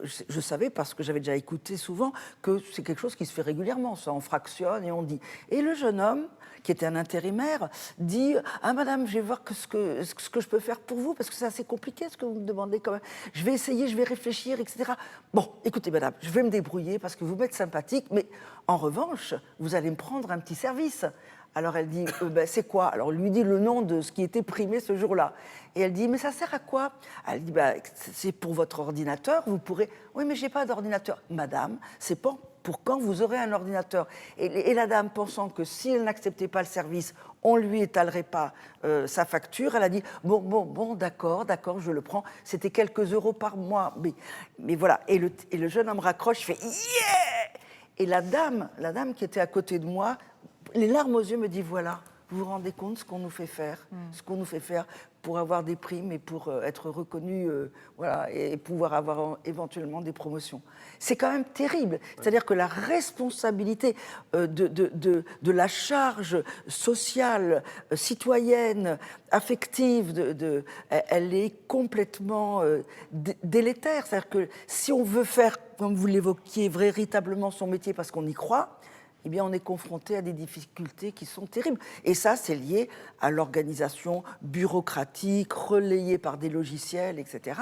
D: je savais, parce que j'avais déjà écouté souvent, que c'est quelque chose qui se fait régulièrement. Ça, on fractionne et on dit. Et le jeune homme, qui était un intérimaire, dit « Ah, madame, je vais voir ce que je peux faire pour vous, parce que c'est assez compliqué ce que vous me demandez quand même. Je vais essayer, je vais réfléchir, etc. Bon, écoutez, madame, je vais me débrouiller parce que vous m'êtes sympathique, mais en revanche, vous allez me prendre un petit service. » Alors elle dit c'est quoi? Alors lui dit le nom de ce qui était primé ce jour-là. Et elle dit mais ça sert à quoi? Elle dit c'est pour votre ordinateur, vous pourrez. Oui, mais j'ai pas d'ordinateur. Madame, c'est pour quand vous aurez un ordinateur. Et la dame, pensant que si elle n'acceptait pas le service, on ne lui étalerait pas sa facture, elle a dit bon, d'accord, je le prends. C'était quelques euros par mois. Mais voilà. Et le jeune homme raccroche, il fait yeah! Et la dame qui était à côté de moi, les larmes aux yeux, me dit voilà, vous vous rendez compte ce qu'on nous fait faire, pour avoir des primes et pour être reconnu, voilà, et pouvoir avoir éventuellement des promotions. C'est quand même terrible. C'est-à-dire que la responsabilité de la charge sociale, citoyenne, affective, elle est complètement délétère. C'est-à-dire que si on veut faire, comme vous l'évoquiez, véritablement son métier parce qu'on y croit, eh bien, on est confronté à des difficultés qui sont terribles. Et ça, c'est lié à l'organisation bureaucratique, relayée par des logiciels, etc.,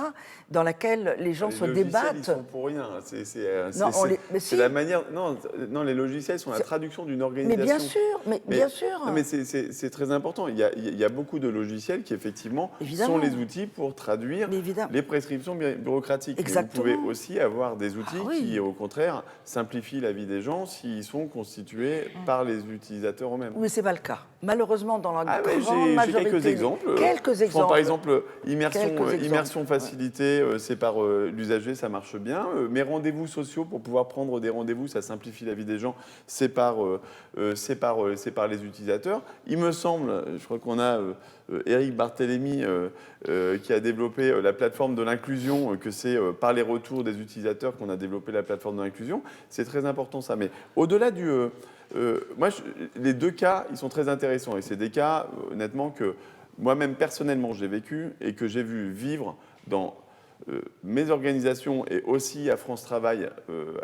D: dans laquelle les gens se débattent.
E: Ils sont pour rien. C'est la manière. Non, les logiciels sont la traduction d'une organisation.
D: Mais bien sûr.
E: Non, mais c'est très important. Il y a beaucoup de logiciels qui, effectivement, sont les outils pour traduire les prescriptions bureaucratiques.
D: Exactement.
E: Mais vous pouvez aussi avoir des outils qui, au contraire, simplifient la vie des gens s'ils sont constitués par les utilisateurs eux-mêmes.
D: Mais ce n'est pas le cas. Malheureusement, dans la grande majorité...
E: J'ai quelques exemples. Par exemple, immersion facilitée, c'est par l'usager, ça marche bien. Mes rendez-vous sociaux, pour pouvoir prendre des rendez-vous, ça simplifie la vie des gens, c'est par les utilisateurs. Il me semble, je crois qu'on a Eric Barthélémy qui a développé la plateforme de l'inclusion, que c'est par les retours des utilisateurs qu'on a développé la plateforme de l'inclusion. C'est très important ça. Mais au-delà du... les deux cas, ils sont très intéressants. Et c'est des cas, honnêtement, que moi-même, personnellement, j'ai vécu et que j'ai vu vivre dans mes organisations et aussi à France Travail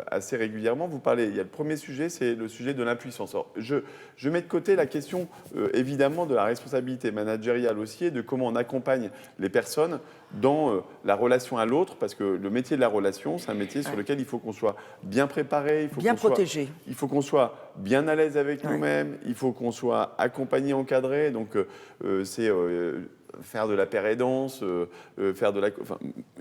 E: assez régulièrement. Vous parlez, il y a le premier sujet, c'est le sujet de l'impuissance. Alors, je mets de côté la question, évidemment, de la responsabilité managériale aussi et de comment on accompagne les personnes dans la relation à l'autre, parce que le métier de la relation, c'est un métier sur lequel il faut qu'on soit bien préparé,
D: bien protégé.
E: Il faut qu'on soit bien à l'aise avec nous-mêmes, il faut qu'on soit accompagné, encadré. Donc, c'est faire de la pérédance, faire de la...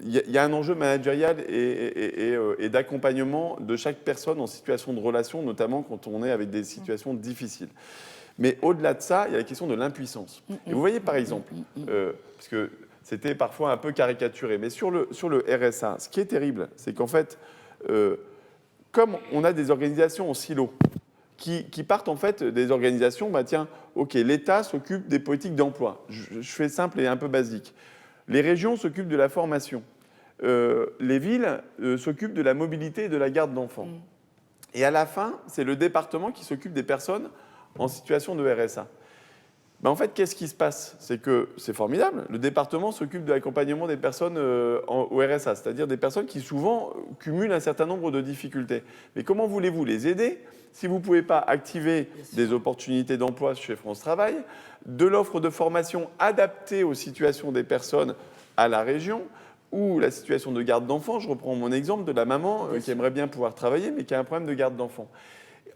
E: Il y a un enjeu managérial et d'accompagnement de chaque personne en situation de relation, notamment quand on est avec des situations difficiles. Mais au-delà de ça, il y a la question de l'impuissance. Et vous voyez, par exemple, parce que c'était parfois un peu caricaturé, mais sur le RSA, ce qui est terrible, c'est qu'en fait, comme on a des organisations en silo, qui partent en fait des organisations, bah tiens, ok, l'État s'occupe des politiques d'emploi. Je fais simple et un peu basique. Les régions s'occupent de la formation. Les villes s'occupent de la mobilité et de la garde d'enfants. Et à la fin, c'est le département qui s'occupe des personnes en situation de RSA. Ben en fait, qu'est-ce qui se passe? C'est que c'est formidable. Le département s'occupe de l'accompagnement des personnes au RSA, c'est-à-dire des personnes qui souvent cumulent un certain nombre de difficultés. Mais comment voulez-vous les aider si vous ne pouvez pas activer des opportunités d'emploi chez France Travail, de l'offre de formation adaptée aux situations des personnes à la région, ou la situation de garde d'enfants? Je reprends mon exemple de la maman qui aimerait bien pouvoir travailler, mais qui a un problème de garde d'enfants.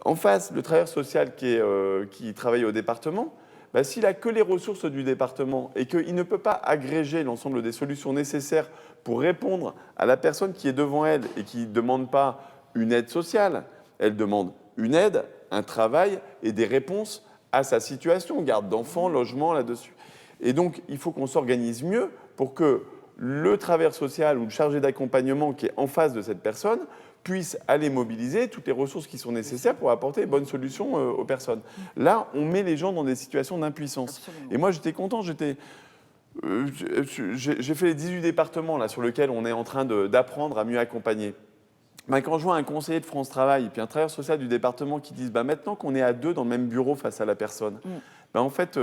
E: En face, le travailleur social qui travaille au département, bah, s'il n'a que les ressources du département et qu'il ne peut pas agréger l'ensemble des solutions nécessaires pour répondre à la personne qui est devant elle et qui ne demande pas une aide sociale, elle demande une aide, un travail et des réponses à sa situation, garde d'enfants, logement, là-dessus. Et donc, il faut qu'on s'organise mieux pour que le travailleur social ou le chargé d'accompagnement qui est en face de cette personne puisse aller mobiliser toutes les ressources qui sont nécessaires pour apporter les bonnes solutions aux personnes. Là, on met les gens dans des situations d'impuissance.
D: Absolument.
E: Et moi, j'étais content, j'ai fait les 18 départements là, sur lesquels on est en train d'apprendre à mieux accompagner. Ben, quand je vois un conseiller de France Travail et puis un travailleur social du département qui disent ben, maintenant qu'on est à deux dans le même bureau face à la personne, ben, en fait,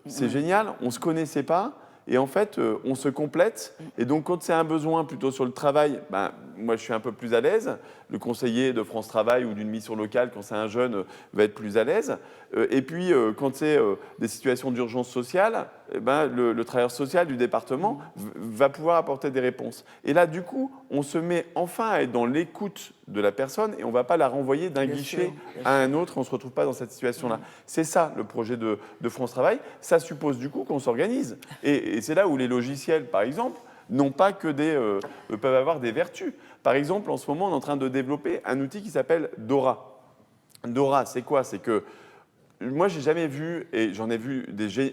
E: c'est génial, on ne se connaissait pas. Et en fait, on se complète. Et donc, quand c'est un besoin plutôt sur le travail, ben, moi, je suis un peu plus à l'aise. Le conseiller de France Travail ou d'une mission locale, quand c'est un jeune, va être plus à l'aise. Et puis, quand c'est des situations d'urgence sociale, ben, le travailleur social du département va pouvoir apporter des réponses. Et là, du coup, on se met enfin à être dans l'écoute de la personne et on ne va pas la renvoyer d'un guichet à un autre. On ne se retrouve pas dans cette situation-là. C'est ça, le projet de France Travail. Ça suppose, du coup, qu'on s'organise. Et c'est là où les logiciels, par exemple, n'ont pas que peuvent avoir des vertus. Par exemple, en ce moment, on est en train de développer un outil qui s'appelle Dora. Dora, c'est quoi? C'est que moi, j'ai jamais vu, et j'en ai vu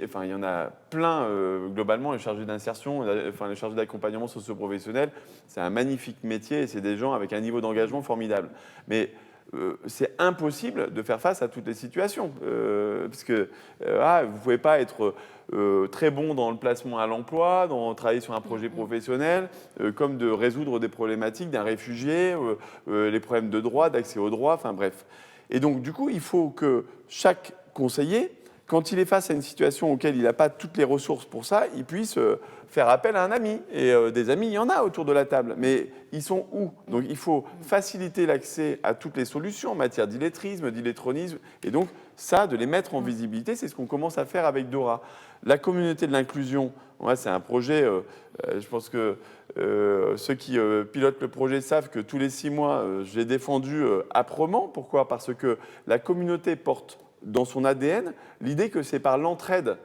E: enfin, il y en a plein globalement, les chargés d'insertion, enfin, les chargés d'accompagnement socio-professionnel, c'est un magnifique métier et c'est des gens avec un niveau d'engagement formidable. Mais c'est impossible de faire face à toutes les situations, parce que vous ne pouvez pas être très bon dans le placement à l'emploi, dans travailler sur un projet professionnel, comme de résoudre des problématiques d'un réfugié, les problèmes de droit, d'accès aux droits, enfin bref. Et donc, du coup, il faut que chaque conseiller, quand il est face à une situation auquel il n'a pas toutes les ressources pour ça, il puisse faire appel à un ami. Et des amis, il y en a autour de la table, mais ils sont où? Donc, il faut faciliter l'accès à toutes les solutions en matière d'illettrisme, d'illettronisme. Et donc, ça, de les mettre en visibilité, c'est ce qu'on commence à faire avec Dora. La communauté de l'inclusion, ouais, c'est un projet, je pense que ceux qui pilotent le projet savent que tous les 6 mois, je l'ai défendu âprement. Pourquoi? Parce que la communauté porte dans son ADN l'idée que c'est par l'entraide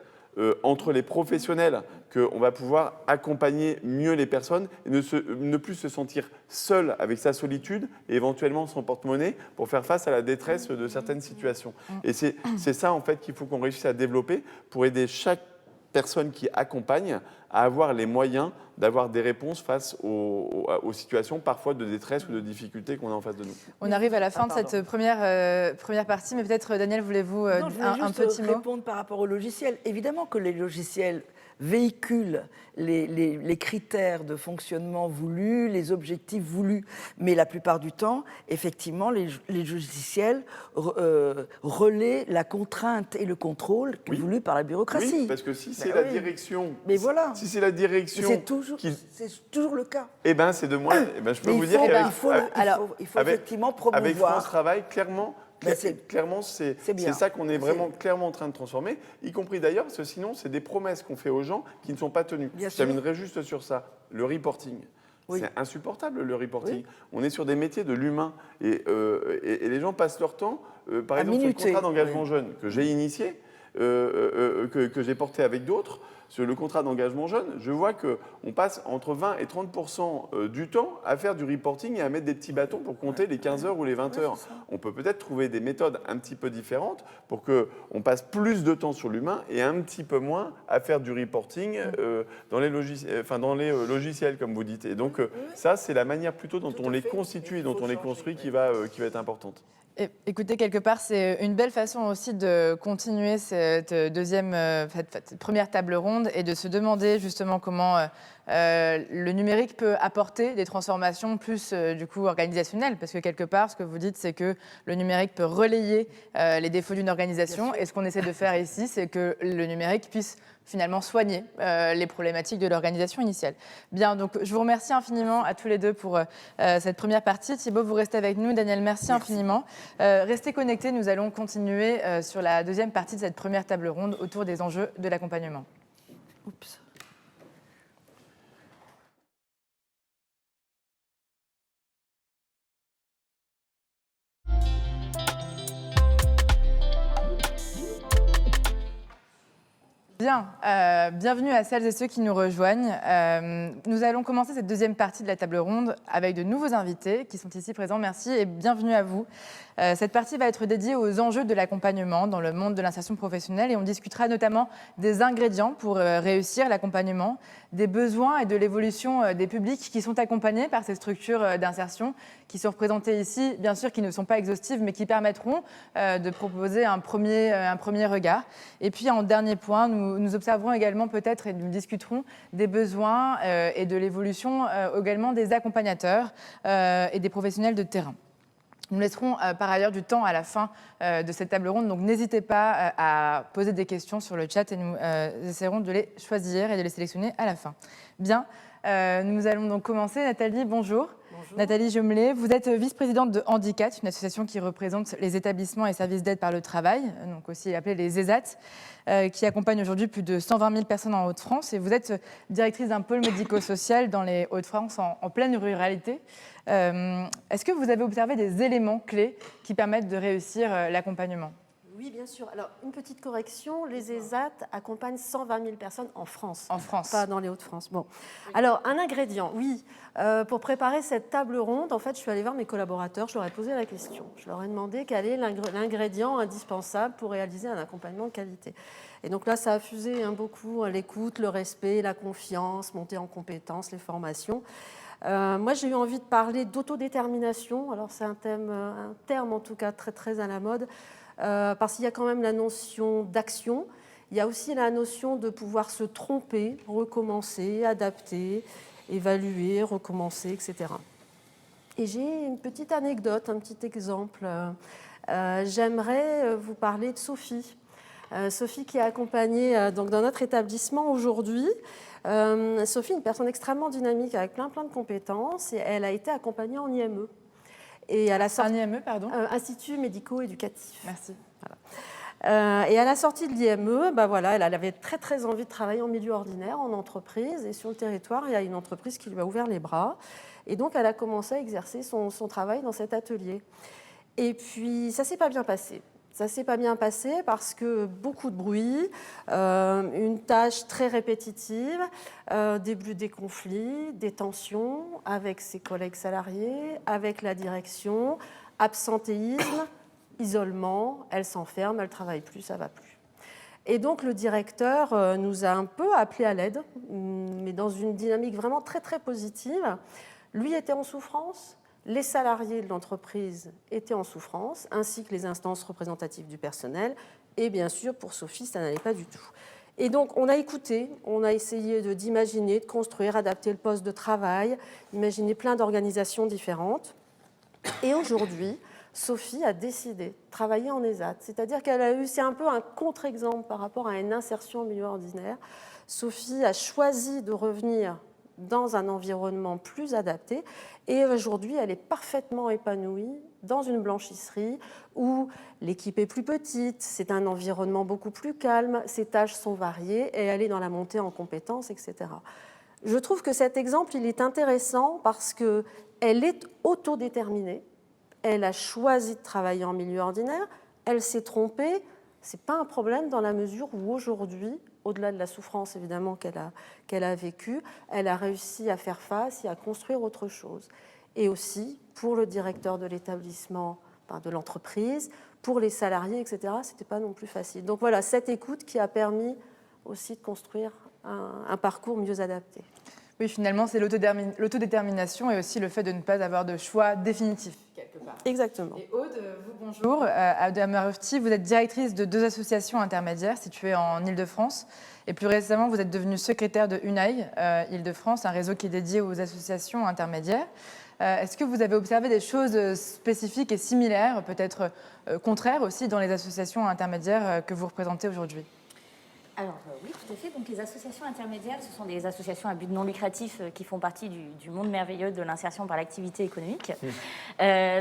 E: entre les professionnels qu'on va pouvoir accompagner mieux les personnes et ne plus se sentir seul avec sa solitude et éventuellement son porte-monnaie pour faire face à la détresse de certaines situations. Et c'est ça en fait qu'il faut qu'on réussisse à développer pour aider chaque personne qui accompagne à avoir les moyens d'avoir des réponses face aux situations parfois de détresse ou de difficulté qu'on a en face de nous.
C: On arrive à la fin de cette première partie, mais peut-être, Daniel, voulez-vous
D: Non, je voulais
C: un
D: juste
C: petit mot?
D: répondre par rapport au logiciel. Évidemment que les logiciels véhiculent les critères de fonctionnement voulus, les objectifs voulus, mais la plupart du temps, effectivement, les logiciels relaient la contrainte et le contrôle voulus par la bureaucratie.
E: Oui, parce que si c'est la direction,
D: mais voilà.
E: Si c'est la direction,
D: c'est toujours le cas.
E: Eh ben, c'est de moi. Eh ben, je peux vous dire
D: il faut effectivement promouvoir.
E: Avec France Travail, clairement, c'est ça qu'on est vraiment clairement en train de transformer, y compris d'ailleurs, parce que sinon, c'est des promesses qu'on fait aux gens qui ne sont pas tenues. Je terminerai juste sur ça. Le reporting. Oui. C'est insupportable, le reporting. Oui. On est sur des métiers de l'humain. Et les gens passent leur temps, par exemple, sur le contrat d'engagement jeune que j'ai initié, que j'ai porté avec d'autres. Sur le contrat d'engagement jeune, je vois qu'on passe entre 20 et 30% du temps à faire du reporting et à mettre des petits bâtons pour compter les 15 heures ou les 20 heures. On peut peut-être trouver des méthodes un petit peu différentes pour qu'on passe plus de temps sur l'humain et un petit peu moins à faire du reporting dans les logiciels, comme vous dites. Et donc, ça, c'est la manière plutôt dont on les constitue et dont on les construit qui va être importante.
C: Écoutez, quelque part, c'est une belle façon aussi de continuer cette cette première table ronde et de se demander justement comment le numérique peut apporter des transformations plus du coup organisationnelles. Parce que quelque part, ce que vous dites, c'est que le numérique peut relayer les défauts d'une organisation. Et ce qu'on essaie de faire ici, c'est que le numérique puisse finalement soigner les problématiques de l'organisation initiale. Bien, donc je vous remercie infiniment à tous les deux pour cette première partie. Thibaut, vous restez avec nous. Daniel, merci infiniment. Restez connectés, nous allons continuer sur la deuxième partie de cette première table ronde autour des enjeux de l'accompagnement.
D: Oups.
C: Bien, bienvenue à celles et ceux qui nous rejoignent. Nous allons commencer cette deuxième partie de la table ronde avec de nouveaux invités qui sont ici présents. Merci et bienvenue à vous. Cette partie va être dédiée aux enjeux de l'accompagnement dans le monde de l'insertion professionnelle et on discutera notamment des ingrédients pour réussir l'accompagnement, des besoins et de l'évolution des publics qui sont accompagnés par ces structures d'insertion qui sont représentées ici, bien sûr, qui ne sont pas exhaustives, mais qui permettront de proposer un premier regard. Et puis, en dernier point, nous observerons également peut-être et nous discuterons des besoins et de l'évolution également des accompagnateurs et des professionnels de terrain. Nous laisserons par ailleurs du temps à la fin de cette table ronde, donc n'hésitez pas à poser des questions sur le chat et nous essaierons de les choisir et de les sélectionner à la fin. Bien, nous allons donc commencer. Nathalie, bonjour. Bonjour. Nathalie Jumelet, vous êtes vice-présidente de Handicat, une association qui représente les établissements et services d'aide par le travail, donc aussi appelés les ESAT, qui accompagne aujourd'hui plus de 120 000 personnes en Hauts-de-France. Et vous êtes directrice d'un pôle médico-social dans les Hauts-de-France en pleine ruralité. Est-ce que vous avez observé des éléments clés qui permettent de réussir l'accompagnement ?
F: Oui, bien sûr. Alors, une petite correction, les ESAT accompagnent 120 000 personnes en France.
C: En France.
F: Pas dans les Hauts-de-France. Bon. Alors, un ingrédient, oui. Pour préparer cette table ronde, en fait, je suis allée voir mes collaborateurs, je leur ai posé la question. Je leur ai demandé quel est l'ingrédient indispensable pour réaliser un accompagnement de qualité. Et donc là, ça a fusé beaucoup l'écoute, le respect, la confiance, monter en compétences, les formations. Moi, j'ai eu envie de parler d'autodétermination. Alors, c'est un terme en tout cas très, très à la mode. Parce qu'il y a quand même la notion d'action, il y a aussi la notion de pouvoir se tromper, recommencer, adapter, évaluer, recommencer, etc. Et j'ai une petite anecdote, un petit exemple. J'aimerais vous parler de Sophie. Sophie qui est accompagnée donc, dans notre établissement aujourd'hui. Sophie, une personne extrêmement dynamique avec plein de compétences, et elle a été accompagnée en IME. Et à la sortie,
C: un IME, pardon
F: Institut médico-éducatif.
C: Merci.
F: Voilà. Et à la sortie de l'IME, elle avait très très envie de travailler en milieu ordinaire, en entreprise. Et sur le territoire, il y a une entreprise qui lui a ouvert les bras. Et donc, elle a commencé à exercer son travail dans cet atelier. Et puis, ça ne s'est pas bien passé. Ça ne s'est pas bien passé parce que beaucoup de bruit, une tâche très répétitive, des conflits, des tensions avec ses collègues salariés, avec la direction, absentéisme, isolement, elle s'enferme, elle ne travaille plus, ça ne va plus. Et donc le directeur nous a un peu appelés à l'aide, mais dans une dynamique vraiment très très positive. Lui était en souffrance. Les salariés de l'entreprise étaient en souffrance, ainsi que les instances représentatives du personnel. Et bien sûr, pour Sophie, ça n'allait pas du tout. Et donc, on a écouté, on a essayé d'imaginer, de construire, adapter le poste de travail, imaginer plein d'organisations différentes. Et aujourd'hui, Sophie a décidé de travailler en ESAT. C'est-à-dire qu'elle a eu, c'est un peu un contre-exemple par rapport à une insertion en milieu ordinaire. Sophie a choisi de revenir dans un environnement plus adapté. Et aujourd'hui, elle est parfaitement épanouie dans une blanchisserie où l'équipe est plus petite, c'est un environnement beaucoup plus calme, ses tâches sont variées et elle est dans la montée en compétences, etc. Je trouve que cet exemple, il est intéressant parce qu'elle est autodéterminée, elle a choisi de travailler en milieu ordinaire, elle s'est trompée, ce n'est pas un problème dans la mesure où aujourd'hui, au-delà de la souffrance évidemment qu'elle a vécue, elle a réussi à faire face et à construire autre chose. Et aussi, pour le directeur de l'établissement, de l'entreprise, pour les salariés, etc., ce n'était pas non plus facile. Donc voilà, cette écoute qui a permis aussi de construire un parcours mieux adapté.
C: Oui, finalement, c'est l'autodétermination et aussi le fait de ne pas avoir de choix définitif. part.
F: Exactement.
C: Et Aude, vous, bonjour. Abdelhamid Rufti, vous êtes directrice de 2 associations intermédiaires situées en Île-de-France. Et plus récemment, vous êtes devenue secrétaire de UNAI, Île-de-France, un réseau qui est dédié aux associations intermédiaires. Est-ce que vous avez observé des choses spécifiques et similaires, peut-être contraires aussi, dans les associations intermédiaires que vous représentez aujourd'hui ?
G: Alors oui, tout à fait. Donc les associations intermédiaires, ce sont des associations à but non lucratif qui font partie du monde merveilleux de l'insertion par l'activité économique.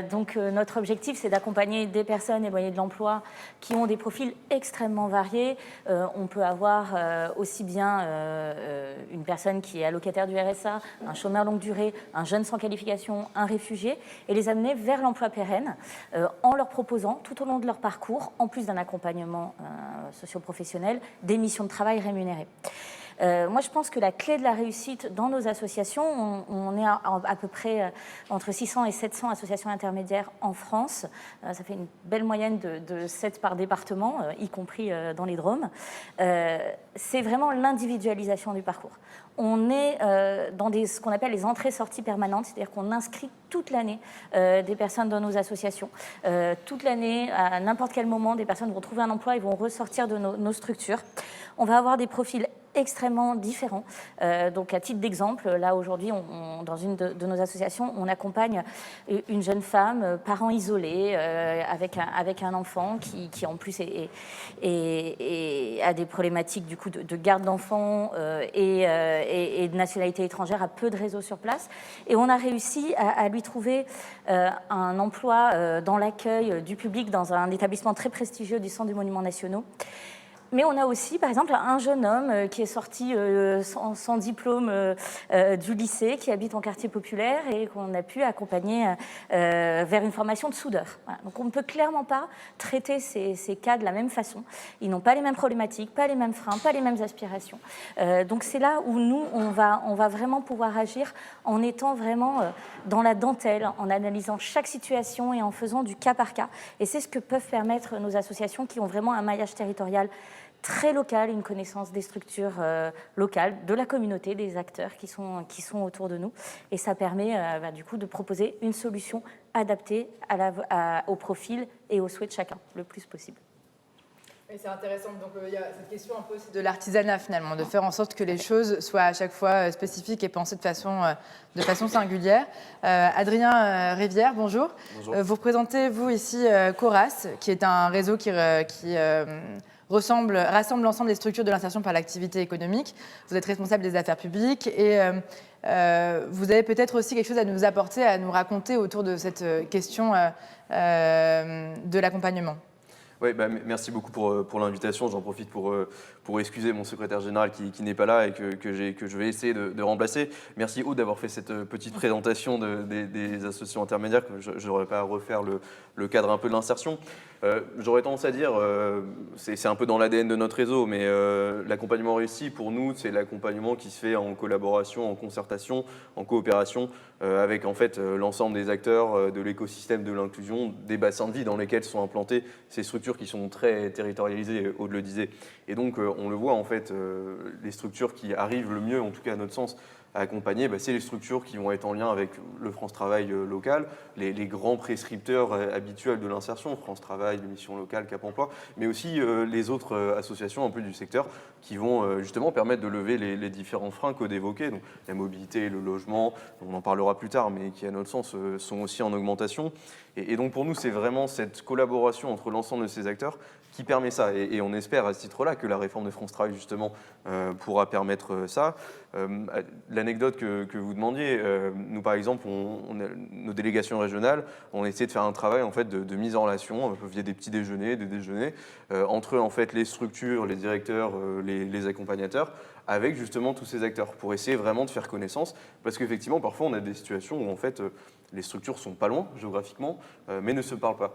G: Donc notre objectif, c'est d'accompagner des personnes éloignées de l'emploi qui ont des profils extrêmement variés. On peut avoir aussi bien une personne qui est allocataire du RSA, un chômeur longue durée, un jeune sans qualification, un réfugié, et les amener vers l'emploi pérenne en leur proposant tout au long de leur parcours, en plus d'un accompagnement socio-professionnel, des missions de travail rémunérées. Moi, je pense que la clé de la réussite dans nos associations, on est à peu près entre 600 et 700 associations intermédiaires en France. Ça fait une belle moyenne de 7 par département, y compris dans les Drômes. C'est vraiment l'individualisation du parcours. On est dans ce qu'on appelle les entrées-sorties permanentes, c'est-à-dire qu'on inscrit toute l'année des personnes dans nos associations. Toute l'année, à n'importe quel moment, des personnes vont trouver un emploi et vont ressortir de nos structures. On va avoir des profils extrêmement différents. Donc, à titre d'exemple, là, aujourd'hui, dans une de nos associations, on accompagne une jeune femme, parent isolé, avec un enfant qui en plus, a des problématiques du coup, de garde d'enfants et de nationalité étrangère, a peu de réseau sur place. Et on a réussi à lui trouver un emploi dans l'accueil du public dans un établissement très prestigieux du Centre des Monuments Nationaux. Mais on a aussi, par exemple, un jeune homme qui est sorti sans diplôme du lycée, qui habite en quartier populaire et qu'on a pu accompagner vers une formation de soudeur. Voilà. Donc on ne peut clairement pas traiter ces cas de la même façon. Ils n'ont pas les mêmes problématiques, pas les mêmes freins, pas les mêmes aspirations. Donc c'est là où nous, on va vraiment pouvoir agir en étant vraiment dans la dentelle, en analysant chaque situation et en faisant du cas par cas. Et c'est ce que peuvent permettre nos associations qui ont vraiment un maillage territorial très local, une connaissance des structures locales, de la communauté, des acteurs qui sont autour de nous. Et ça permet du coup de proposer une solution adaptée au profil et aux souhaits de chacun, le plus possible.
C: Et c'est intéressant, donc il y a cette question un peu aussi de l'artisanat finalement, de faire en sorte que les choses soient à chaque fois spécifiques et pensées de façon singulière. Adrien Rivière, bonjour.
H: Bonjour.
C: Vous représentez, vous, ici, Coras, qui est un réseau qui rassemble l'ensemble des structures de l'insertion par l'activité économique. Vous êtes responsable des affaires publiques et vous avez peut-être aussi quelque chose à nous apporter, à nous raconter autour de cette question de l'accompagnement.
H: Oui, merci beaucoup pour l'invitation. J'en profite pour excuser mon secrétaire général qui n'est pas là et que je vais essayer de remplacer. Merci Aude d'avoir fait cette petite présentation des associations intermédiaires. Je n'aurais pas à refaire le cadre un peu de l'insertion. J'aurais tendance à dire, c'est un peu dans l'ADN de notre réseau, mais l'accompagnement réussi pour nous, c'est l'accompagnement qui se fait en collaboration, en concertation, en coopération avec en fait l'ensemble des acteurs de l'écosystème de l'inclusion, des bassins de vie dans lesquels sont implantées ces structures qui sont très territorialisées, Aude le disait. Et donc on le voit en fait, les structures qui arrivent le mieux, en tout cas à notre sens, à accompagner, c'est les structures qui vont être en lien avec le France Travail local, les grands prescripteurs habituels de l'insertion, France Travail, les missions locales, Cap Emploi, mais aussi les autres associations un peu du secteur qui vont justement permettre de lever les différents freins qu'Aude évoquait, donc la mobilité, le logement, on en parlera plus tard, mais qui à notre sens sont aussi en augmentation. Et donc pour nous, c'est vraiment cette collaboration entre l'ensemble de ces acteurs qui permet ça. Et on espère à ce titre-là que la réforme de France Travail, justement, pourra permettre ça. L'anecdote que vous demandiez, nous, par exemple, nos délégations régionales, on essaie de faire un travail en fait, de mise en relation via des petits déjeuners, des déjeuners, entre en fait, les structures, les directeurs, les accompagnateurs, avec justement tous ces acteurs, pour essayer vraiment de faire connaissance. Parce qu'effectivement, parfois, on a des situations où en fait, les structures sont pas loin géographiquement, mais ne se parlent pas.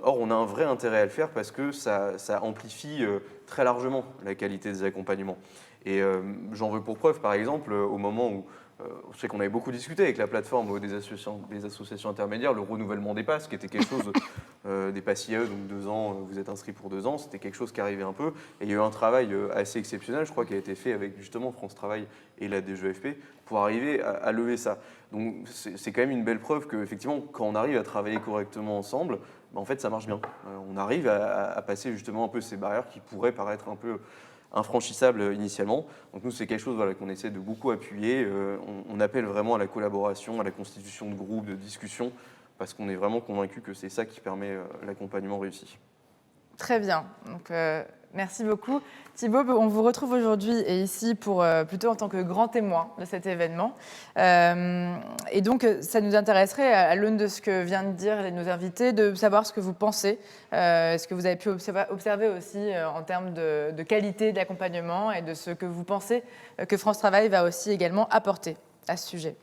H: Or, on a un vrai intérêt à le faire parce que ça amplifie très largement la qualité des accompagnements. Et j'en veux pour preuve, par exemple, au moment où je sais qu'on avait beaucoup discuté avec la plateforme des associations intermédiaires, le renouvellement des passes, qui était quelque chose des PASIE, donc 2 ans, vous êtes inscrit pour 2 ans, c'était quelque chose qui arrivait un peu. Et il y a eu un travail assez exceptionnel, je crois, qui a été fait avec justement France Travail et la DGEFP pour arriver à lever ça. Donc c'est quand même une belle preuve qu'effectivement, quand on arrive à travailler correctement ensemble, en fait, ça marche bien. On arrive à passer justement un peu ces barrières qui pourraient paraître un peu infranchissable initialement. Donc nous, c'est quelque chose qu'on essaie de beaucoup appuyer. On appelle vraiment à la collaboration, à la constitution de groupes, de discussions, parce qu'on est vraiment convaincu que c'est ça qui permet l'accompagnement réussi.
C: Très bien. Donc, merci beaucoup. Thibaut, on vous retrouve aujourd'hui et ici plutôt en tant que grand témoin de cet événement. Et donc, ça nous intéresserait, à l'aune de ce que viennent de dire nos invités, de savoir ce que vous pensez, ce que vous avez pu observer aussi en termes de qualité de l'accompagnement et de ce que vous pensez que France Travail va aussi également apporter à ce sujet.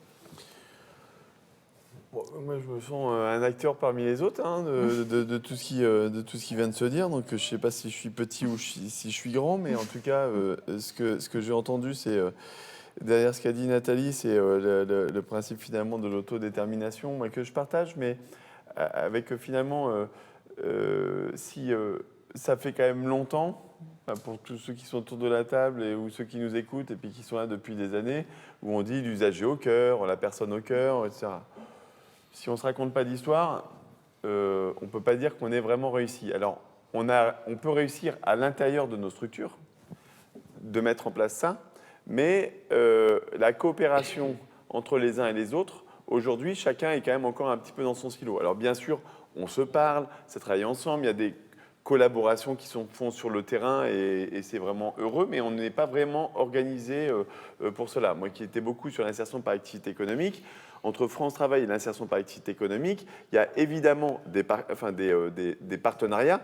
E: Bon, moi, je me sens un acteur parmi les autres de tout ce qui vient de se dire. Donc, je ne sais pas si je suis petit ou si je suis grand, mais en tout cas, ce que j'ai entendu, c'est derrière ce qu'a dit Nathalie, c'est le principe finalement de l'autodétermination, moi, que je partage, mais avec finalement, si ça fait quand même longtemps, pour tous ceux qui sont autour de la table ou ceux qui nous écoutent et puis qui sont là depuis des années, où on dit l'usager au cœur, la personne au cœur, etc. Si on ne se raconte pas d'histoire, on ne peut pas dire qu'on ait vraiment réussi. Alors, on peut réussir à l'intérieur de nos structures, de mettre en place ça, mais la coopération entre les uns et les autres, aujourd'hui, chacun est quand même encore un petit peu dans son silo. Alors, bien sûr, on se parle, ça travaille ensemble, il y a des collaborations qui se font sur le terrain et c'est vraiment heureux, mais on n'est pas vraiment organisé pour cela. Moi qui étais beaucoup sur l'insertion par activité économique, entre France Travail et l'insertion par activité économique, il y a évidemment des partenariats,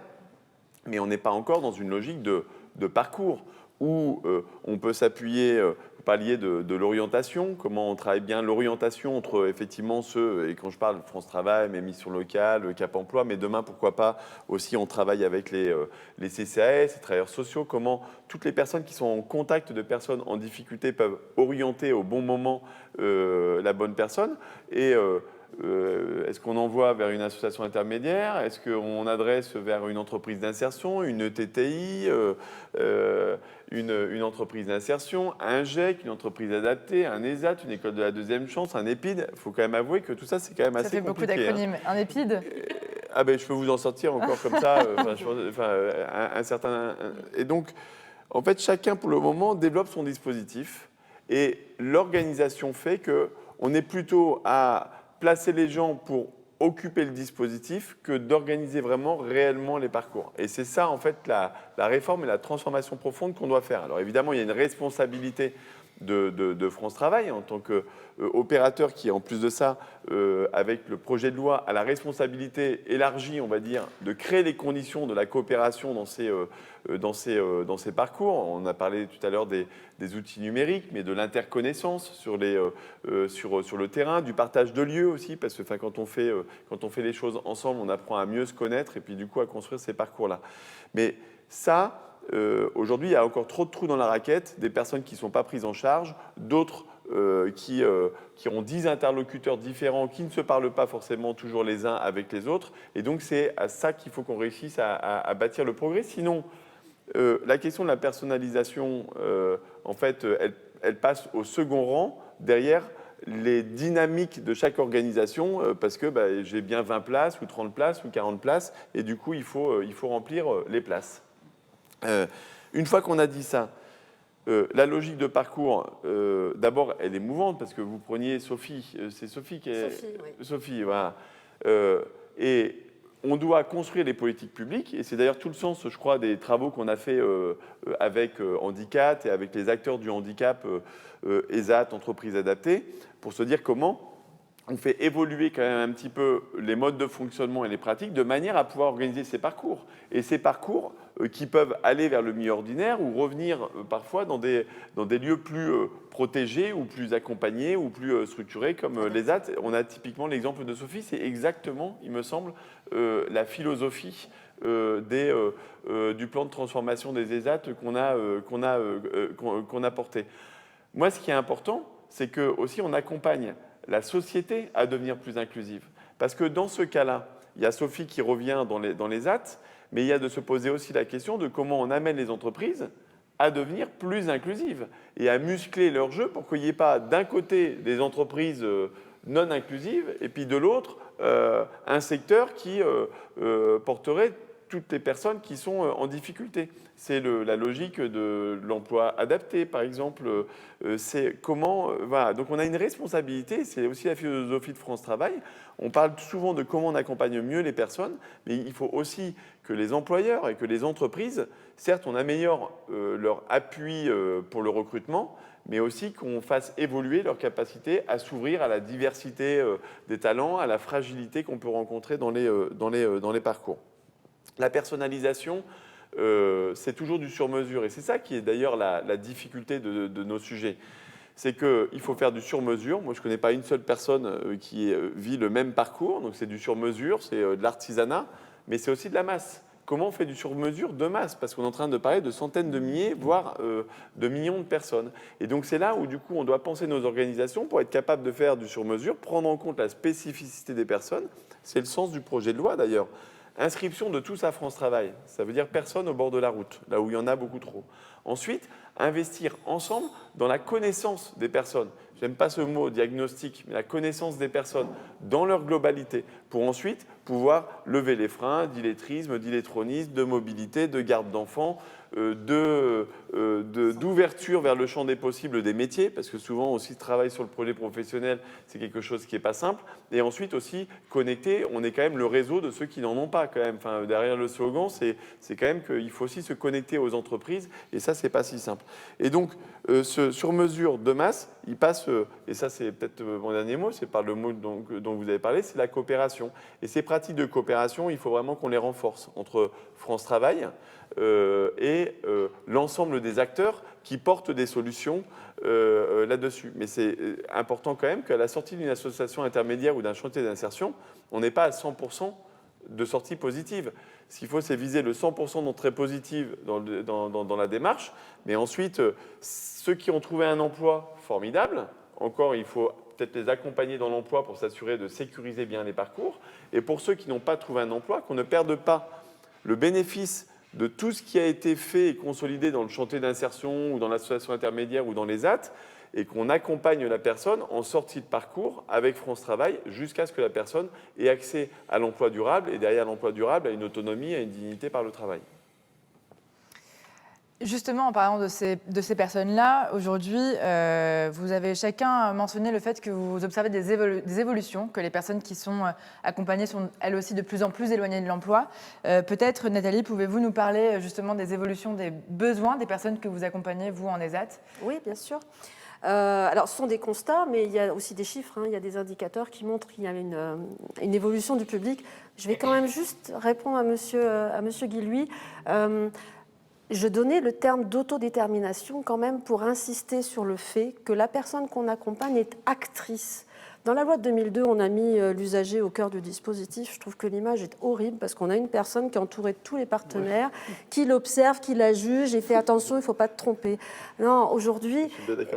E: mais on n'est pas encore dans une logique de parcours où on peut s'appuyer, vous parliez de l'orientation, comment on travaille bien l'orientation entre effectivement ceux, et quand je parle France Travail, mes missions locales, Cap Emploi, mais demain, pourquoi pas, aussi on travaille avec les CCAS, les travailleurs sociaux, comment toutes les personnes qui sont en contact de personnes en difficulté peuvent orienter au bon moment la bonne personne. Et est-ce qu'on envoie vers une association intermédiaire? Est-ce qu'on adresse vers une entreprise d'insertion, une ETTI, une entreprise d'insertion, un GEC, une entreprise adaptée, un ESAT, une école de la deuxième chance, un EPID? Il faut quand même avouer que tout ça, c'est quand même assez compliqué.
C: Ça fait beaucoup d'acronymes. Un EPID?
E: Ah ben, je peux vous en sortir encore comme ça. Un certain... Et donc, en fait, chacun, pour le moment, développe son dispositif. Et l'organisation fait qu'on est plutôt à placer les gens pour occuper le dispositif que d'organiser vraiment réellement les parcours. Et c'est ça, en fait, la réforme et la transformation profonde qu'on doit faire. Alors évidemment, il y a une responsabilité de France Travail en tant qu'opérateur qui, en plus de ça, avec le projet de loi, a la responsabilité élargie, on va dire, de créer les conditions de la coopération dans ces parcours. On a parlé tout à l'heure des outils numériques, mais de l'interconnaissance sur le terrain, du partage de lieux aussi, parce que quand on fait les choses ensemble, on apprend à mieux se connaître et puis du coup à construire ces parcours-là. Mais ça, aujourd'hui, il y a encore trop de trous dans la raquette, des personnes qui ne sont pas prises en charge, d'autres qui ont 10 interlocuteurs différents, qui ne se parlent pas forcément toujours les uns avec les autres. Et donc, c'est à ça qu'il faut qu'on réussisse à bâtir le progrès. Sinon, la question de la personnalisation, en fait, elle passe au second rang, derrière les dynamiques de chaque organisation, parce que j'ai bien 20 places, ou 30 places, ou 40 places, et du coup, il faut remplir les places. Une fois qu'on a dit ça, la logique de parcours, d'abord, elle est mouvante parce que vous preniez Sophie, c'est Sophie qui est...
F: Sophie, oui.
E: Sophie, voilà. Et on doit construire les politiques publiques, et c'est d'ailleurs tout le sens, je crois, des travaux qu'on a fait avec Handicap et avec les acteurs du handicap, ESAT, entreprises adaptées, pour se dire comment on fait évoluer quand même un petit peu les modes de fonctionnement et les pratiques de manière à pouvoir organiser ces parcours. Et ces parcours qui peuvent aller vers le milieu ordinaire ou revenir parfois dans des lieux plus protégés ou plus accompagnés ou plus structurés comme les ESAT. On a typiquement l'exemple de Sophie, c'est exactement, il me semble, la philosophie du plan de transformation des ESAT qu'on a porté. Moi, ce qui est important, c'est que aussi on accompagne la société à devenir plus inclusive. Parce que dans ce cas-là, il y a Sophie qui revient dans les AT, mais il y a de se poser aussi la question de comment on amène les entreprises à devenir plus inclusives et à muscler leur jeu pour qu'il n'y ait pas d'un côté des entreprises non inclusives et puis de l'autre un secteur qui porterait toutes les personnes qui sont en difficulté. C'est la logique de l'emploi adapté, par exemple. C'est comment... voilà. Donc on a une responsabilité, c'est aussi la philosophie de France Travail. On parle souvent de comment on accompagne mieux les personnes, mais il faut aussi que les employeurs et que les entreprises, certes, on améliore leur appui pour le recrutement, mais aussi qu'on fasse évoluer leur capacité à s'ouvrir à la diversité des talents, à la fragilité qu'on peut rencontrer dans les parcours. La personnalisation, c'est toujours du sur-mesure. Et c'est ça qui est d'ailleurs la difficulté de nos sujets. C'est qu'il faut faire du sur-mesure. Moi, je ne connais pas une seule personne qui vit le même parcours. Donc, c'est du sur-mesure, c'est de l'artisanat, mais c'est aussi de la masse. Comment on fait du sur-mesure de masse? Parce qu'on est en train de parler de centaines de milliers, voire de millions de personnes. Et donc, c'est là où, du coup, on doit penser nos organisations pour être capable de faire du sur-mesure, prendre en compte la spécificité des personnes. C'est le sens du projet de loi, d'ailleurs. Inscription de tous à France Travail, ça veut dire personne au bord de la route, là où il y en a beaucoup trop. Ensuite, investir ensemble dans la connaissance des personnes. J'aime pas ce mot diagnostic, mais la connaissance des personnes dans leur globalité, pour ensuite pouvoir lever les freins d'illettrisme, d'illettronisme, de mobilité, de garde d'enfants, d'ouverture vers le champ des possibles des métiers, parce que souvent aussi le travail sur le projet professionnel, c'est quelque chose qui n'est pas simple. Et ensuite aussi connecter, on est quand même le réseau de ceux qui n'en ont pas quand même. Enfin, derrière le slogan, c'est quand même qu'il faut aussi se connecter aux entreprises, et ça, c'est pas si simple. Et donc, ce sur-mesure de masse, il passe, et ça c'est peut-être mon dernier mot, c'est par le mot dont vous avez parlé, c'est la coopération. Et ces pratiques de coopération, il faut vraiment qu'on les renforce entre France Travail et l'ensemble des acteurs qui portent des solutions là-dessus. Mais c'est important quand même qu'à la sortie d'une association intermédiaire ou d'un chantier d'insertion, on n'est pas à 100% de sorties positives. Ce qu'il faut, c'est viser le 100% d'entrées positives dans la démarche. Mais ensuite, ceux qui ont trouvé un emploi formidable, encore, il faut peut-être les accompagner dans l'emploi pour s'assurer de sécuriser bien les parcours. Et pour ceux qui n'ont pas trouvé un emploi, qu'on ne perde pas le bénéfice de tout ce qui a été fait et consolidé dans le chantier d'insertion ou dans l'association intermédiaire ou dans les AT, et qu'on accompagne la personne en sortie de parcours avec France Travail jusqu'à ce que la personne ait accès à l'emploi durable et derrière l'emploi durable à une autonomie, à une dignité par le travail.
C: Justement, en parlant de ces personnes-là, aujourd'hui, vous avez chacun mentionné le fait que vous observez des évolutions, que les personnes qui sont accompagnées sont elles aussi de plus en plus éloignées de l'emploi. Peut-être, Nathalie, pouvez-vous nous parler justement des évolutions des besoins des personnes que vous accompagnez, vous, en ESAT?
F: Oui, bien sûr. Alors, ce sont des constats, mais il y a aussi des chiffres, hein. Il y a des indicateurs qui montrent qu'il y a une évolution du public. Je vais quand même juste répondre à monsieur Guillouis. Je donnais le terme d'autodétermination quand même pour insister sur le fait que la personne qu'on accompagne est actrice. Dans la loi de 2002, on a mis l'usager au cœur du dispositif. Je trouve que l'image est horrible parce qu'on a une personne qui est entourée de tous les partenaires, qui l'observe, qui la juge et fait attention, il ne faut pas te tromper. Non, aujourd'hui,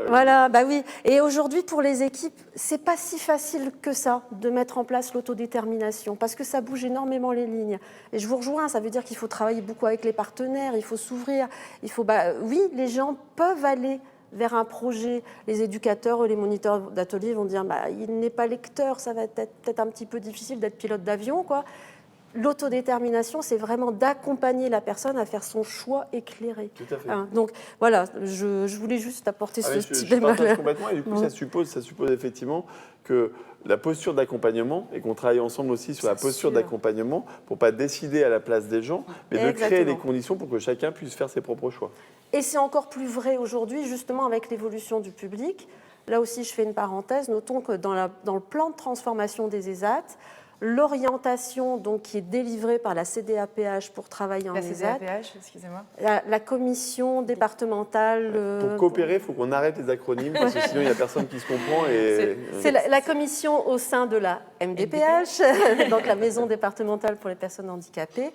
F: voilà, bah oui. Et aujourd'hui, pour les équipes, c'est pas si facile que ça de mettre en place l'autodétermination parce que ça bouge énormément les lignes. Et je vous rejoins, ça veut dire qu'il faut travailler beaucoup avec les partenaires, il faut s'ouvrir, il faut, oui, les gens peuvent aller vers un projet. Les éducateurs ou les moniteurs d'atelier vont dire il n'est pas lecteur, ça va être peut-être un petit peu difficile d'être pilote d'avion, quoi. L'autodétermination, c'est vraiment d'accompagner la personne à faire son choix éclairé.
E: Tout à fait.
F: Donc voilà, je voulais juste apporter ce petit
E: bémol. Je partage complètement, et du coup, ça suppose effectivement que la posture d'accompagnement, et qu'on travaille ensemble aussi sur la posture d'accompagnement, pour ne pas décider à la place des gens, mais de créer les conditions pour que chacun puisse faire ses propres choix.
F: Et c'est encore plus vrai aujourd'hui, justement, avec l'évolution du public. Là aussi, je fais une parenthèse. Notons que dans le plan de transformation des ESAT, l'orientation donc, qui est délivrée par la CDAPH pour travailler en ESAT.
C: La CDAPH, excusez-moi.
F: La commission départementale...
E: Pour coopérer, il faut qu'on arrête les acronymes, parce que sinon il n'y a personne qui se comprend.
F: C'est la commission au sein de la MDPH, donc la maison départementale pour les personnes handicapées,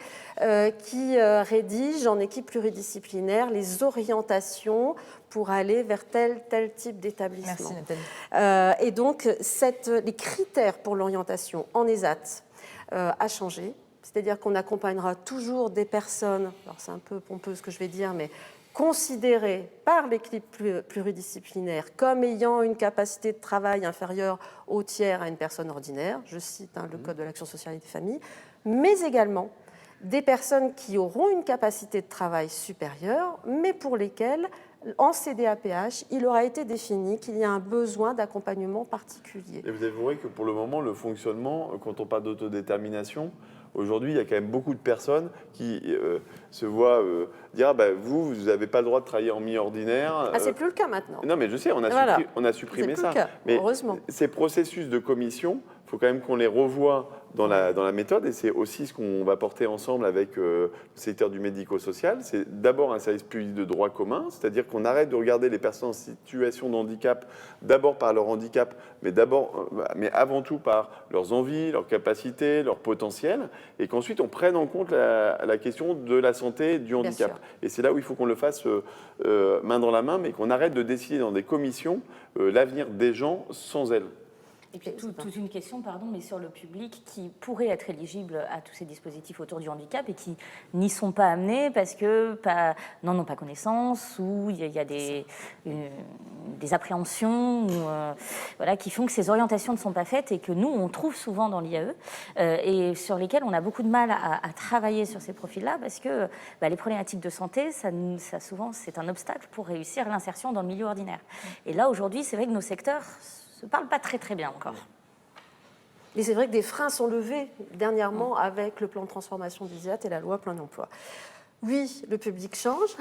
F: qui rédige en équipe pluridisciplinaire les orientations pour aller vers tel type d'établissement.
C: Merci Nathalie.
F: Et donc, les critères pour l'orientation en ESAT a changé. C'est-à-dire qu'on accompagnera toujours des personnes, alors c'est un peu pompeux ce que je vais dire, mais considérées par l'équipe pluridisciplinaire comme ayant une capacité de travail inférieure au tiers à une personne ordinaire, je cite le Code de l'action sociale et des familles, mais également des personnes qui auront une capacité de travail supérieure, mais pour lesquelles, en CDAPH, il aura été défini qu'il y a un besoin d'accompagnement particulier.
E: Et vous avouerez que pour le moment, le fonctionnement, quand on parle d'autodétermination, aujourd'hui, il y a quand même beaucoup de personnes qui se voient dire vous n'avez pas le droit de travailler en mi-ordinaire.
F: C'est plus le cas maintenant.
E: Non, mais je sais, on a supprimé ça.
F: Plus le cas,
E: mais
F: heureusement.
E: Ces processus de commission, il faut quand même qu'on les revoie dans la méthode, et c'est aussi ce qu'on va porter ensemble avec le secteur du médico-social. C'est d'abord un service public de droit commun, c'est-à-dire qu'on arrête de regarder les personnes en situation de handicap d'abord par leur handicap, mais avant tout par leurs envies, leurs capacités, leur potentiel, et qu'ensuite on prenne en compte la question de la santé du handicap. Et c'est là où il faut qu'on le fasse main dans la main, mais qu'on arrête de décider dans des commissions l'avenir des gens sans elles.
G: Et puis toute une question, mais sur le public qui pourrait être éligible à tous ces dispositifs autour du handicap et qui n'y sont pas amenés parce que n'en ont pas connaissance, ou il y a des appréhensions qui font que ces orientations ne sont pas faites et que nous, on trouve souvent dans l'IAE et sur lesquelles on a beaucoup de mal à travailler sur ces profils-là parce que les problématiques de santé, ça souvent, c'est un obstacle pour réussir l'insertion dans le milieu ordinaire. Et là, aujourd'hui, c'est vrai que nos secteurs ne parle pas très très bien encore.
F: Mais c'est vrai que des freins sont levés dernièrement avec le plan de transformation des IAT et la loi plein emploi. Oui, le public change.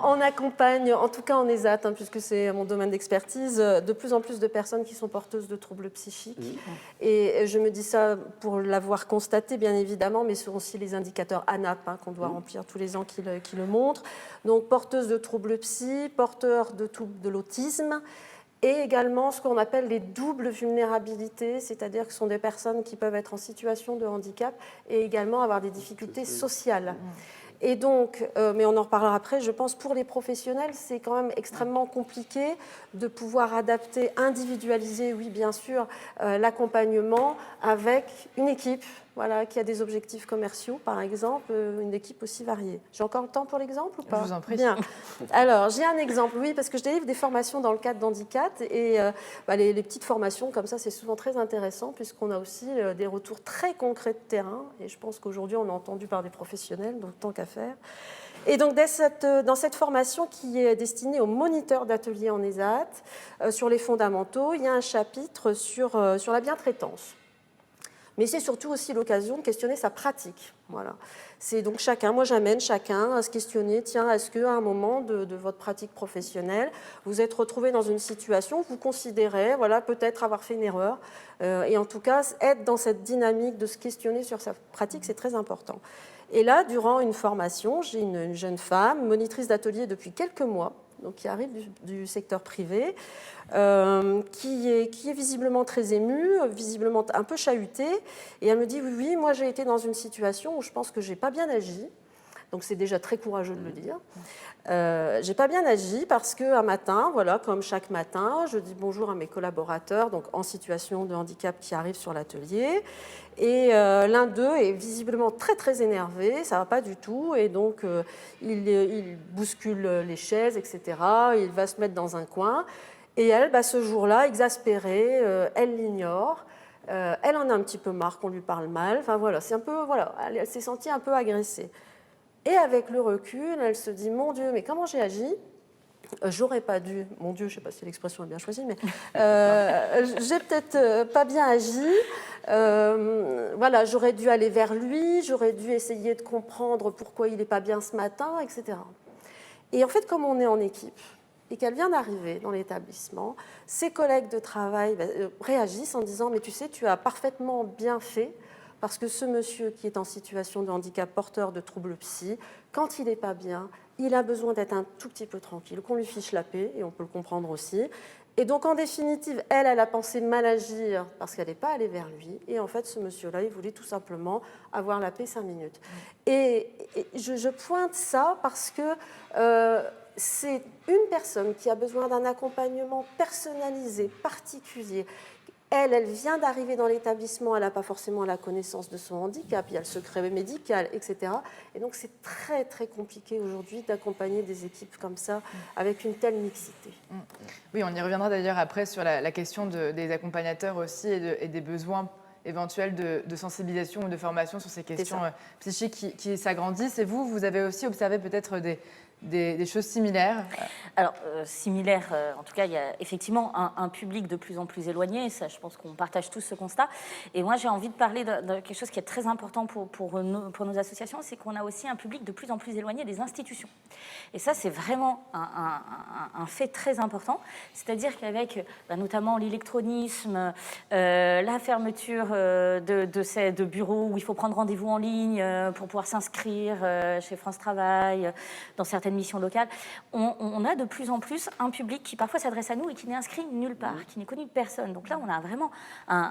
F: On accompagne, en tout cas en ESAT, puisque c'est mon domaine d'expertise, de plus en plus de personnes qui sont porteuses de troubles psychiques. Et je me dis ça pour l'avoir constaté, bien évidemment, mais ce sont aussi les indicateurs ANAP qu'on doit remplir tous les ans qui le montrent. Donc, porteuses de troubles psy, porteurs de troubles de l'autisme, et également ce qu'on appelle les doubles vulnérabilités, c'est-à-dire que ce sont des personnes qui peuvent être en situation de handicap et également avoir des difficultés sociales. Et donc, mais on en reparlera après, je pense pour les professionnels, c'est quand même extrêmement compliqué de pouvoir adapter, individualiser, oui bien sûr, l'accompagnement avec une équipe qui a des objectifs commerciaux, par exemple, une équipe aussi variée. J'ai encore le temps pour l'exemple ou pas ?
C: Je vous en prie.
F: Bien. Alors, j'ai un exemple, oui, parce que je délivre des formations dans le cadre d'handicap et les petites formations comme ça, c'est souvent très intéressant puisqu'on a aussi des retours très concrets de terrain et je pense qu'aujourd'hui, on est entendu par des professionnels, donc tant qu'à faire. Et donc, dans cette formation qui est destinée aux moniteurs d'ateliers en ESAT, sur les fondamentaux, il y a un chapitre sur la bientraitance. Mais c'est surtout aussi l'occasion de questionner sa pratique. Voilà. C'est donc moi j'amène chacun à se questionner, tiens, est-ce qu'à un moment de votre pratique professionnelle, vous êtes retrouvé dans une situation où vous considérez, peut-être avoir fait une erreur, et en tout cas, être dans cette dynamique de se questionner sur sa pratique, c'est très important. Et là, durant une formation, j'ai une jeune femme, monitrice d'atelier depuis quelques mois, donc qui arrive du secteur privé, qui est visiblement très émue, visiblement un peu chahutée. Et elle me dit, oui, moi j'ai été dans une situation où je pense que je n'ai pas bien agi. Donc c'est déjà très courageux de le dire. J'ai pas bien agi parce qu'un matin, comme chaque matin, je dis bonjour à mes collaborateurs donc en situation de handicap qui arrivent sur l'atelier. Et l'un d'eux est visiblement très très énervé, ça va pas du tout, et donc il bouscule les chaises, etc. Il va se mettre dans un coin. Et elle, ce jour-là, exaspérée, elle l'ignore. Elle en a un petit peu marre qu'on lui parle mal. Enfin c'est un peu elle s'est sentie un peu agressée. Et avec le recul, elle se dit, mon Dieu, mais comment j'ai agi ? J'aurais pas dû, mon Dieu, je ne sais pas si l'expression est bien choisie, mais j'ai peut-être pas bien agi. J'aurais dû aller vers lui, j'aurais dû essayer de comprendre pourquoi il n'est pas bien ce matin, etc. Et en fait, comme on est en équipe et qu'elle vient d'arriver dans l'établissement, ses collègues de travail réagissent en disant, mais tu sais, tu as parfaitement bien fait. Parce que ce monsieur qui est en situation de handicap porteur de troubles psy, quand il n'est pas bien, il a besoin d'être un tout petit peu tranquille, qu'on lui fiche la paix, et on peut le comprendre aussi. Et donc, en définitive, elle a pensé mal agir parce qu'elle n'est pas allée vers lui. Et en fait, ce monsieur-là, il voulait tout simplement avoir la paix 5 minutes. Et je pointe ça parce que c'est une personne qui a besoin d'un accompagnement personnalisé, particulier. Elle vient d'arriver dans l'établissement, elle n'a pas forcément la connaissance de son handicap, il y a le secret médical, etc. Et donc c'est très très compliqué aujourd'hui d'accompagner des équipes comme ça, avec une telle mixité.
C: Oui, on y reviendra d'ailleurs après sur la question des accompagnateurs aussi et des besoins éventuels de sensibilisation ou de formation sur ces questions psychiques qui s'agrandissent. Et vous avez aussi observé peut-être des choses similaires?
G: Alors, similaire, en tout cas, il y a effectivement un public de plus en plus éloigné. Ça, je pense qu'on partage tous ce constat. Et moi, j'ai envie de parler de quelque chose qui est très important pour nos associations, c'est qu'on a aussi un public de plus en plus éloigné des institutions. Et ça, c'est vraiment un fait très important. C'est-à-dire qu'avec notamment l'électronisme, la fermeture de bureaux où il faut prendre rendez-vous en ligne pour pouvoir s'inscrire chez France Travail, dans certaines missions locales, on a de plus en plus un public qui parfois s'adresse à nous et qui n'est inscrit nulle part, qui n'est connu de personne. Donc là, on a vraiment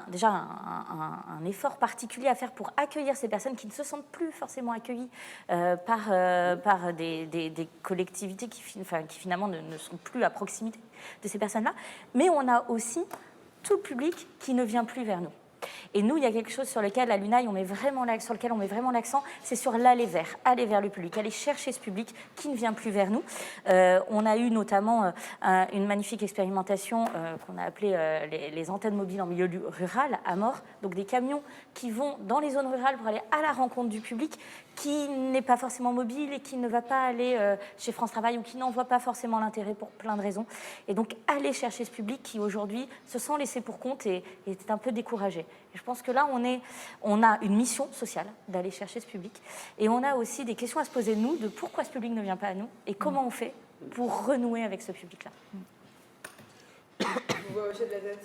G: déjà un effort particulier à faire pour accueillir ces personnes qui ne se sentent plus forcément accueillies par des collectivités qui finalement ne sont plus à proximité de ces personnes-là. Mais on a aussi tout le public qui ne vient plus vers nous. Et nous, il y a quelque chose sur lequel, à l'UNAI, on met vraiment l'accent, c'est sur aller vers le public, aller chercher ce public qui ne vient plus vers nous. On a eu notamment une magnifique expérimentation qu'on a appelée les antennes mobiles en milieu rural, à mort, donc des camions qui vont dans les zones rurales pour aller à la rencontre du public qui n'est pas forcément mobile et qui ne va pas aller chez France Travail ou qui n'en voit pas forcément l'intérêt pour plein de raisons. Et donc, aller chercher ce public qui, aujourd'hui, se sent laissé pour compte et est un peu découragé. Et je pense que là, on a une mission sociale d'aller chercher ce public. Et on a aussi des questions à se poser de nous, de pourquoi ce public ne vient pas à nous et comment on fait pour renouer avec ce public-là.
C: Vous hochez de la tête.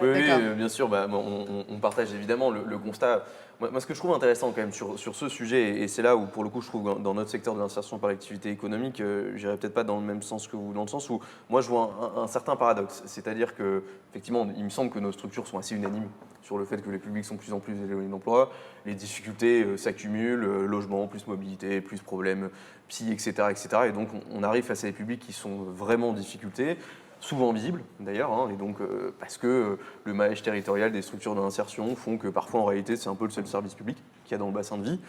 H: Oui, bien sûr, on partage évidemment le constat. Moi, ce que je trouve intéressant quand même sur ce sujet, et c'est là où pour le coup je trouve dans notre secteur de l'insertion par l'activité économique, j'irai peut-être pas dans le même sens que vous, dans le sens où moi je vois un certain paradoxe. C'est-à-dire que effectivement, il me semble que nos structures sont assez unanimes sur le fait que les publics sont de plus en plus éloignés de l'emploi, les difficultés s'accumulent, logement, plus mobilité, plus problèmes psy, etc., etc. Et donc on arrive face à des publics qui sont vraiment en difficulté, souvent visibles d'ailleurs, et donc parce que le maillage territorial des structures d'insertion font que parfois en réalité c'est un peu le seul service public qu'il y a dans le bassin de vie.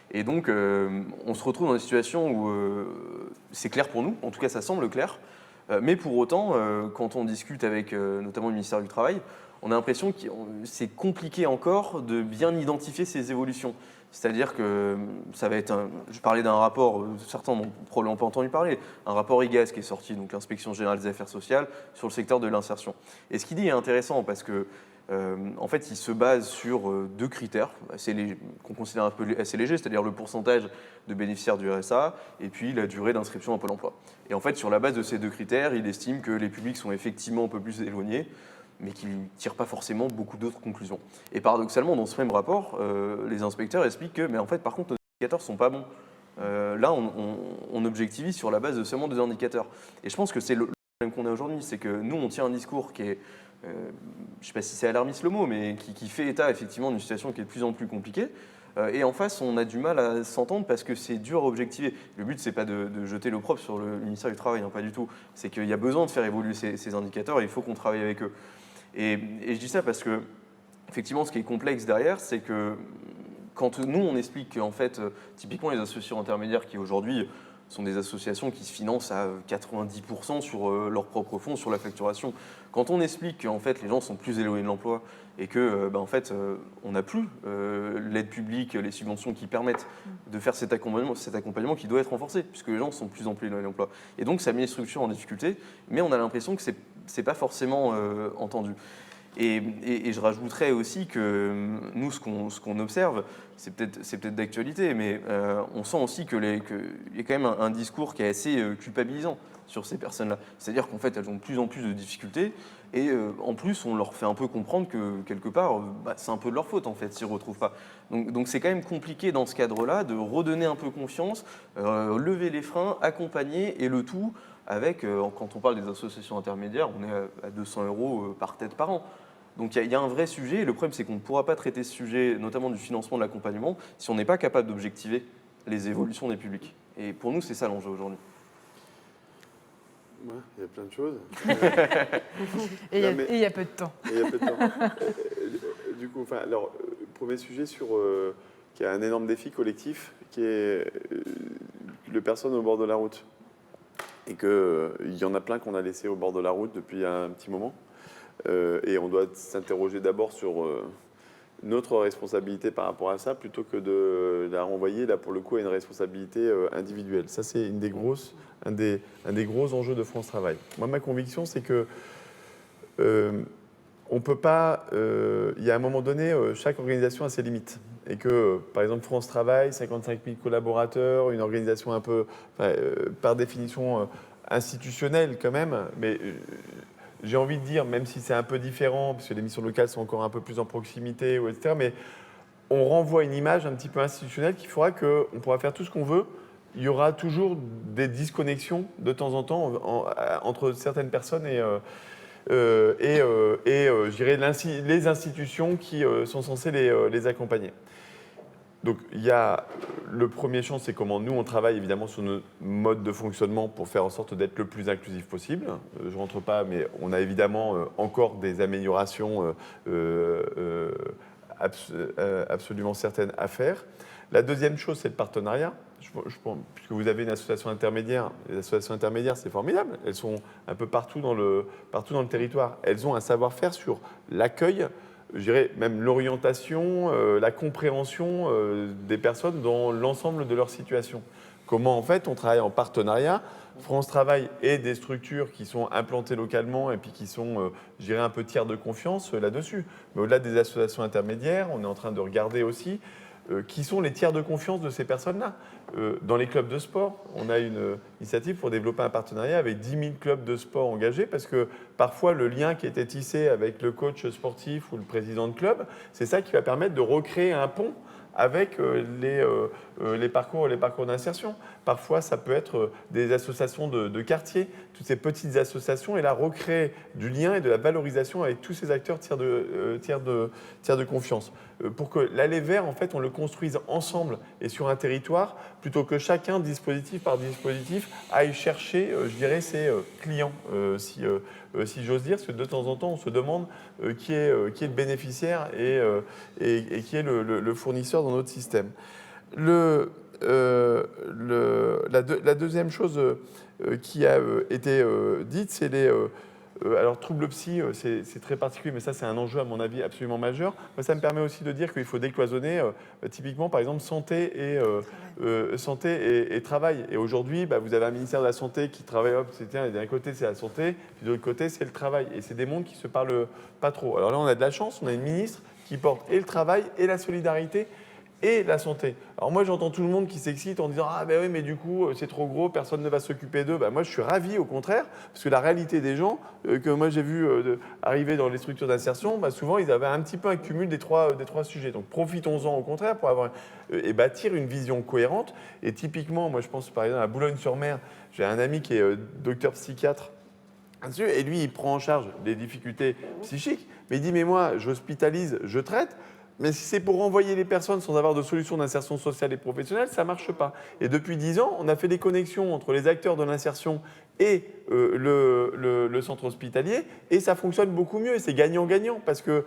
H: Et donc on se retrouve dans des situations où c'est clair pour nous, en tout cas ça semble clair, mais pour autant quand on discute avec notamment le ministère du Travail, on a l'impression que c'est compliqué encore de bien identifier ces évolutions. C'est-à-dire que ça va être je parlais d'un rapport, certains n'ont probablement pas entendu parler, un rapport IGAS qui est sorti, donc l'Inspection Générale des Affaires Sociales, sur le secteur de l'insertion. Et ce qu'il dit est intéressant parce que en fait, il se base sur deux critères qu'on considère un peu assez légers, c'est-à-dire le pourcentage de bénéficiaires du RSA et puis la durée d'inscription à Pôle emploi. Et en fait, sur la base de ces deux critères, il estime que les publics sont effectivement un peu plus éloignés, mais qui ne tirent pas forcément beaucoup d'autres conclusions. Et paradoxalement, dans ce même rapport, les inspecteurs expliquent que, mais en fait, par contre, nos indicateurs ne sont pas bons. Là, on objectivise sur la base de seulement 2 indicateurs. Et je pense que c'est le problème qu'on a aujourd'hui, c'est que nous, on tient un discours qui est, je ne sais pas si c'est alarmiste le mot, mais qui fait état effectivement d'une situation qui est de plus en plus compliquée. Et en face, on a du mal à s'entendre parce que c'est dur à objectiver. Le but, c'est pas de jeter l'opprobre sur le ministère du Travail, pas du tout. C'est qu'il y a besoin de faire évoluer ces indicateurs et il faut qu'on travaille avec eux. Et je dis ça parce que, effectivement, ce qui est complexe derrière, c'est que quand nous, on explique qu'en fait, typiquement, les associations intermédiaires qui aujourd'hui sont des associations qui se financent à 90% sur leurs propres fonds, sur la facturation. Quand on explique qu'en fait, les gens sont plus éloignés de l'emploi et que, en fait, on n'a plus l'aide publique, les subventions qui permettent de faire cet accompagnement qui doit être renforcé, puisque les gens sont de plus en plus éloignés de l'emploi. Et donc, ça met les structures en difficulté, mais on a l'impression que c'est pas forcément entendu. Et je rajouterais aussi que nous, ce qu'on observe, c'est peut-être d'actualité, mais on sent aussi qu'il y a quand même un discours qui est assez culpabilisant sur ces personnes-là. C'est-à-dire qu'en fait, elles ont de plus en plus de difficultés, et en plus, on leur fait un peu comprendre que quelque part, c'est un peu de leur faute en fait, s'ils ne retrouvent pas. Donc c'est quand même compliqué dans ce cadre-là de redonner un peu confiance, lever les freins, accompagner, et le tout avec, quand on parle des associations intermédiaires, on est à 200 € par tête par an. Donc il y a un vrai sujet, et le problème c'est qu'on ne pourra pas traiter ce sujet, notamment du financement de l'accompagnement, si on n'est pas capable d'objectiver les évolutions des publics. Et pour nous, c'est ça l'enjeu aujourd'hui.
E: Ouais, il y a plein de choses.
C: Et il
E: Non, mais-
C: y a peu de temps.
E: Et il y a peu de temps. Du coup, premier sujet qui a un énorme défi collectif, qui est les personnes au bord de la route. Et qu'il y en a plein qu'on a laissé au bord de la route depuis un petit moment. Et on doit s'interroger d'abord sur notre responsabilité par rapport à ça, plutôt que de la renvoyer, là, pour le coup, à une responsabilité individuelle. Ça, c'est un des gros enjeux de France Travail. Moi, ma conviction, c'est que on peut pas. Il y a un moment donné, chaque organisation a ses limites. Et que, par exemple, France Travail, 55 000 collaborateurs, une organisation un peu, par définition, institutionnelle quand même, mais j'ai envie de dire, même si c'est un peu différent, parce que les missions locales sont encore un peu plus en proximité, etc., mais on renvoie une image un petit peu institutionnelle qui fera qu'on pourra faire tout ce qu'on veut. Il y aura toujours des disconnexions de temps en temps entre certaines personnes et je dirais les institutions qui sont censées les accompagner. Donc, il y a le premier champ, c'est comment nous, on travaille évidemment sur notre mode de fonctionnement pour faire en sorte d'être le plus inclusif possible. Je ne rentre pas, mais on a évidemment encore des améliorations absolument certaines à faire. La deuxième chose, c'est le partenariat. Puisque vous avez une association intermédiaire, les associations intermédiaires, c'est formidable. Elles sont un peu partout dans le territoire. Elles ont un savoir-faire sur l'accueil, je dirais même l'orientation, la compréhension des personnes dans l'ensemble de leur situation. Comment, en fait, on travaille en partenariat. France Travail et des structures qui sont implantées localement et puis qui sont, je dirais, un peu tiers de confiance là-dessus. Mais au-delà des associations intermédiaires, on est en train de regarder aussi qui sont les tiers de confiance de ces personnes-là. Dans les clubs de sport, on a une initiative pour développer un partenariat avec 10 000 clubs de sport engagés, parce que parfois le lien qui était tissé avec le coach sportif ou le président de club, c'est ça qui va permettre de recréer un pont avec les parcours d'insertion. Parfois, ça peut être des associations de quartier, toutes ces petites associations, et là, recréer du lien et de la valorisation avec tous ces acteurs tiers de confiance. Pour que l'aller vers, en fait, on le construise ensemble et sur un territoire, plutôt que chacun, dispositif par dispositif, aille chercher, je dirais, ses clients, si j'ose dire, parce que de temps en temps, on se demande qui est le bénéficiaire et qui est le fournisseur dans notre système. La deuxième chose qui a été dite, c'est les... alors, troubles psy, c'est très particulier, mais ça, c'est un enjeu, à mon avis, absolument majeur. Moi, ça me permet aussi de dire qu'il faut décloisonner, typiquement, par exemple, santé et travail. Et aujourd'hui, vous avez un ministère de la Santé qui travaille, d'un côté, c'est la santé, puis de l'autre côté, c'est le travail. Et c'est des mondes qui ne se parlent pas trop. Alors là, on a de la chance, on a une ministre qui porte et le travail, et la solidarité, et la santé. Alors moi, j'entends tout le monde qui s'excite en disant « Ah ben oui, mais du coup, c'est trop gros, personne ne va s'occuper d'eux. » Moi, je suis ravi, au contraire, parce que la réalité des gens que moi j'ai vu arriver dans les structures d'insertion, souvent, ils avaient un petit peu un cumul des trois sujets. Donc, profitons-en, au contraire, pour avoir et bâtir une vision cohérente. Et typiquement, moi, je pense, par exemple, à Boulogne-sur-Mer, j'ai un ami qui est docteur psychiatre, et lui, il prend en charge des difficultés psychiques, mais il dit « Mais moi, j'hospitalise, je traite. » Mais si c'est pour renvoyer les personnes sans avoir de solution d'insertion sociale et professionnelle, ça ne marche pas. Et depuis 10 ans, on a fait des connexions entre les acteurs de l'insertion et le centre hospitalier, et ça fonctionne beaucoup mieux, et c'est gagnant-gagnant, parce que,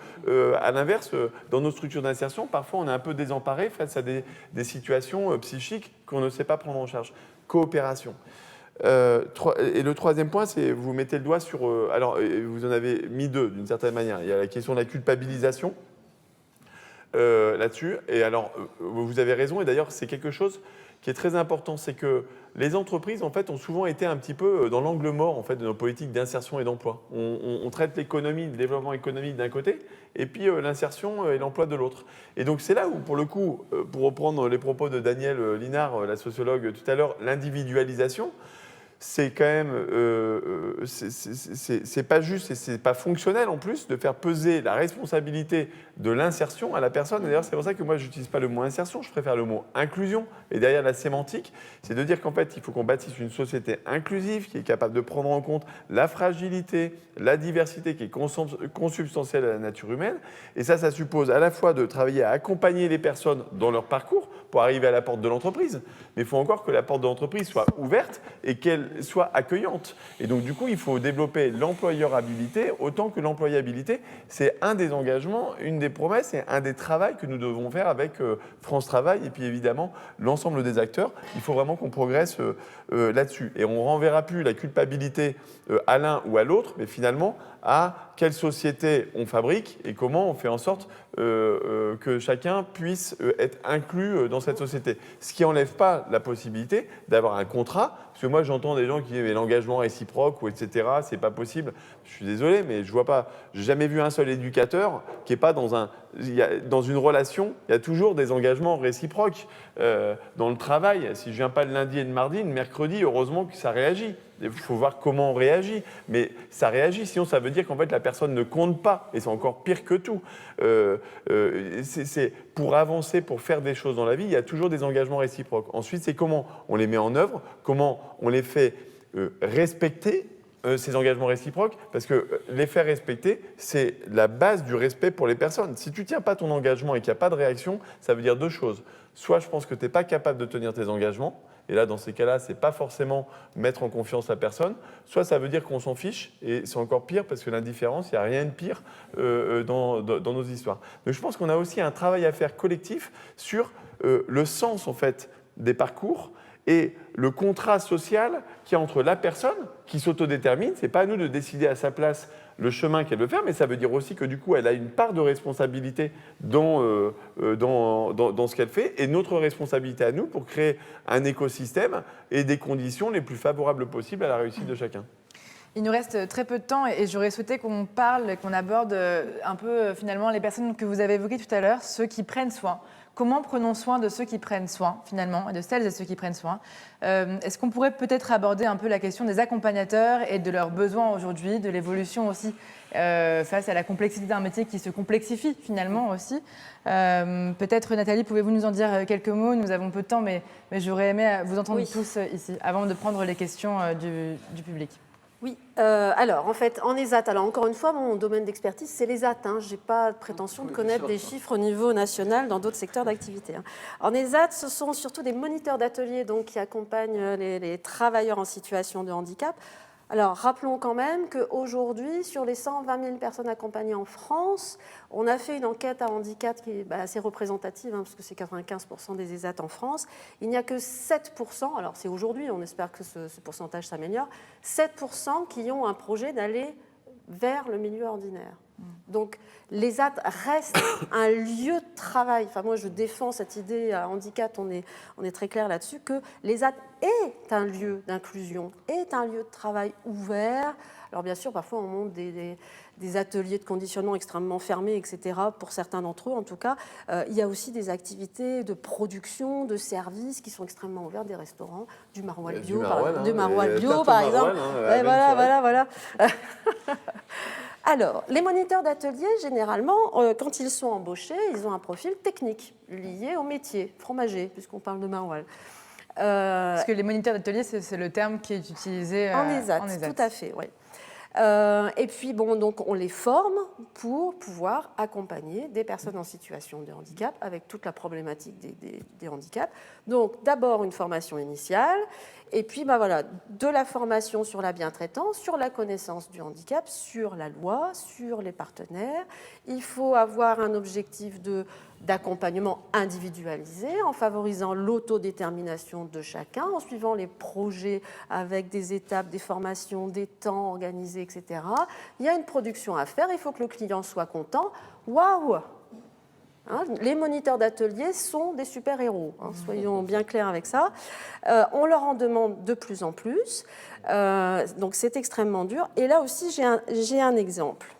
E: à l'inverse, dans nos structures d'insertion, parfois on est un peu désemparé face à des situations psychiques qu'on ne sait pas prendre en charge. Coopération. Et le troisième point, c'est vous mettez le doigt sur... alors, vous en avez mis deux, d'une certaine manière. Il y a la question de la culpabilisation. Là-dessus. Et alors, vous avez raison, et d'ailleurs, c'est quelque chose qui est très important, c'est que les entreprises, en fait, ont souvent été un petit peu dans l'angle mort, en fait, de nos politiques d'insertion et d'emploi. On traite l'économie, le développement économique d'un côté, et puis l'insertion et l'emploi de l'autre. Et donc, c'est là où, pour le coup, pour reprendre les propos de Danielle Linard, la sociologue tout à l'heure, l'individualisation, c'est quand même, c'est pas juste et c'est pas fonctionnel en plus de faire peser la responsabilité de l'insertion à la personne. Et d'ailleurs, c'est pour ça que moi, je n'utilise pas le mot insertion, je préfère le mot inclusion. Et derrière la sémantique, c'est de dire qu'en fait, il faut qu'on bâtisse une société inclusive qui est capable de prendre en compte la fragilité, la diversité qui est consubstantielle à la nature humaine. Et ça suppose à la fois de travailler à accompagner les personnes dans leur parcours pour arriver à la porte de l'entreprise. Mais il faut encore que la porte de l'entreprise soit ouverte et qu'elle soit accueillante. Et donc, du coup, il faut développer l'employabilité autant que l'employabilité. C'est un des engagements, une des promesses et un des travaux que nous devons faire avec France Travail et puis évidemment l'ensemble des acteurs. Il faut vraiment qu'on progresse là-dessus. Et on ne renverra plus la culpabilité à l'un ou à l'autre, mais finalement à quelle société on fabrique et comment on fait en sorte que chacun puisse être inclus dans cette société. Ce qui n'enlève pas la possibilité d'avoir un contrat, parce que moi j'entends des gens qui disent l'engagement réciproque ou etc., c'est pas possible. Je suis désolé, mais je vois pas, j'ai jamais vu un seul éducateur qui n'est pas dans une relation, il y a toujours des engagements réciproques. Dans le travail, si je viens pas le lundi et le mardi, le mercredi, heureusement que ça réagit. Il faut voir comment on réagit, mais ça réagit, sinon ça veut dire qu'en fait la personne ne compte pas, et c'est encore pire que tout. Pour avancer, pour faire des choses dans la vie, il y a toujours des engagements réciproques. Ensuite, c'est comment on les met en œuvre, comment on les fait respecter, ces engagements réciproques, parce que les faire respecter, c'est la base du respect pour les personnes. Si tu ne tiens pas ton engagement et qu'il n'y a pas de réaction, ça veut dire deux choses. Soit je pense que tu n'es pas capable de tenir tes engagements, et là, dans ces cas-là, ce n'est pas forcément mettre en confiance la personne, soit ça veut dire qu'on s'en fiche, et c'est encore pire, parce que l'indifférence, il n'y a rien de pire dans nos histoires. Donc je pense qu'on a aussi un travail à faire collectif sur le sens, en fait, des parcours, et le contrat social qu'il y a entre la personne qui s'autodétermine. Ce n'est pas à nous de décider à sa place le chemin qu'elle veut faire, mais ça veut dire aussi que du coup, elle a une part de responsabilité dans ce qu'elle fait, et notre responsabilité à nous pour créer un écosystème et des conditions les plus favorables possibles à la réussite de chacun.
C: Il nous reste très peu de temps et j'aurais souhaité qu'on parle, qu'on aborde un peu finalement les personnes que vous avez évoquées tout à l'heure, ceux qui prennent soin. Comment prenons soin de ceux qui prennent soin, finalement, et de celles et ceux qui prennent soin? Est-ce qu'on pourrait peut-être aborder un peu la question des accompagnateurs et de leurs besoins aujourd'hui, de l'évolution aussi face à la complexité d'un métier qui se complexifie finalement aussi? Peut-être, Nathalie, pouvez-vous nous en dire quelques mots? Nous avons peu de temps, mais j'aurais aimé vous entendre tous ici, avant de prendre les questions du public.
F: Oui, alors en fait, en ESAT, alors encore une fois, mon domaine d'expertise, c'est l'ESAT. Je n'ai pas de prétention de connaître des chiffres au niveau national dans d'autres secteurs d'activité. En ESAT, ce sont surtout des moniteurs d'ateliers qui accompagnent les travailleurs en situation de handicap. Alors, rappelons quand même qu'aujourd'hui, sur les 120 000 personnes accompagnées en France, on a fait une enquête à handicap qui est assez représentative, parce que c'est 95% des ESAT en France. Il n'y a que 7%, alors c'est aujourd'hui, on espère que ce pourcentage s'améliore, 7% qui ont un projet d'aller vers le milieu ordinaire. Donc, l'ESAT reste un lieu de travail. Enfin, moi, je défends cette idée à handicap, on est très clair là-dessus, que l'ESAT est un lieu d'inclusion, est un lieu de travail ouvert. Alors, bien sûr, parfois, on monte des ateliers de conditionnement extrêmement fermés, etc. Pour certains d'entre eux, en tout cas. Il y a aussi des activités de production, de services qui sont extrêmement ouverts, des restaurants, du maroilles bio, par exemple. Voilà. Alors, les moniteurs d'atelier, généralement, quand ils sont embauchés, ils ont un profil technique lié au métier, fromager, puisqu'on parle de maroilles.
C: Parce que les moniteurs d'atelier, c'est le terme qui est utilisé
F: en ESAT. Tout à fait, oui. Et puis, donc, on les forme pour pouvoir accompagner des personnes en situation de handicap avec toute la problématique des handicaps. Donc, d'abord, une formation initiale, et puis, de la formation sur la bientraitance, sur la connaissance du handicap, sur la loi, sur les partenaires. Il faut avoir un objectif d'accompagnement individualisé en favorisant l'autodétermination de chacun, en suivant les projets avec des étapes, des formations, des temps organisés, etc. Il y a une production à faire, il faut que le client soit content. Waouh! Les moniteurs d'atelier sont des super-héros, soyons bien clairs avec ça. On leur en demande de plus en plus, donc c'est extrêmement dur. Et là aussi, j'ai un exemple.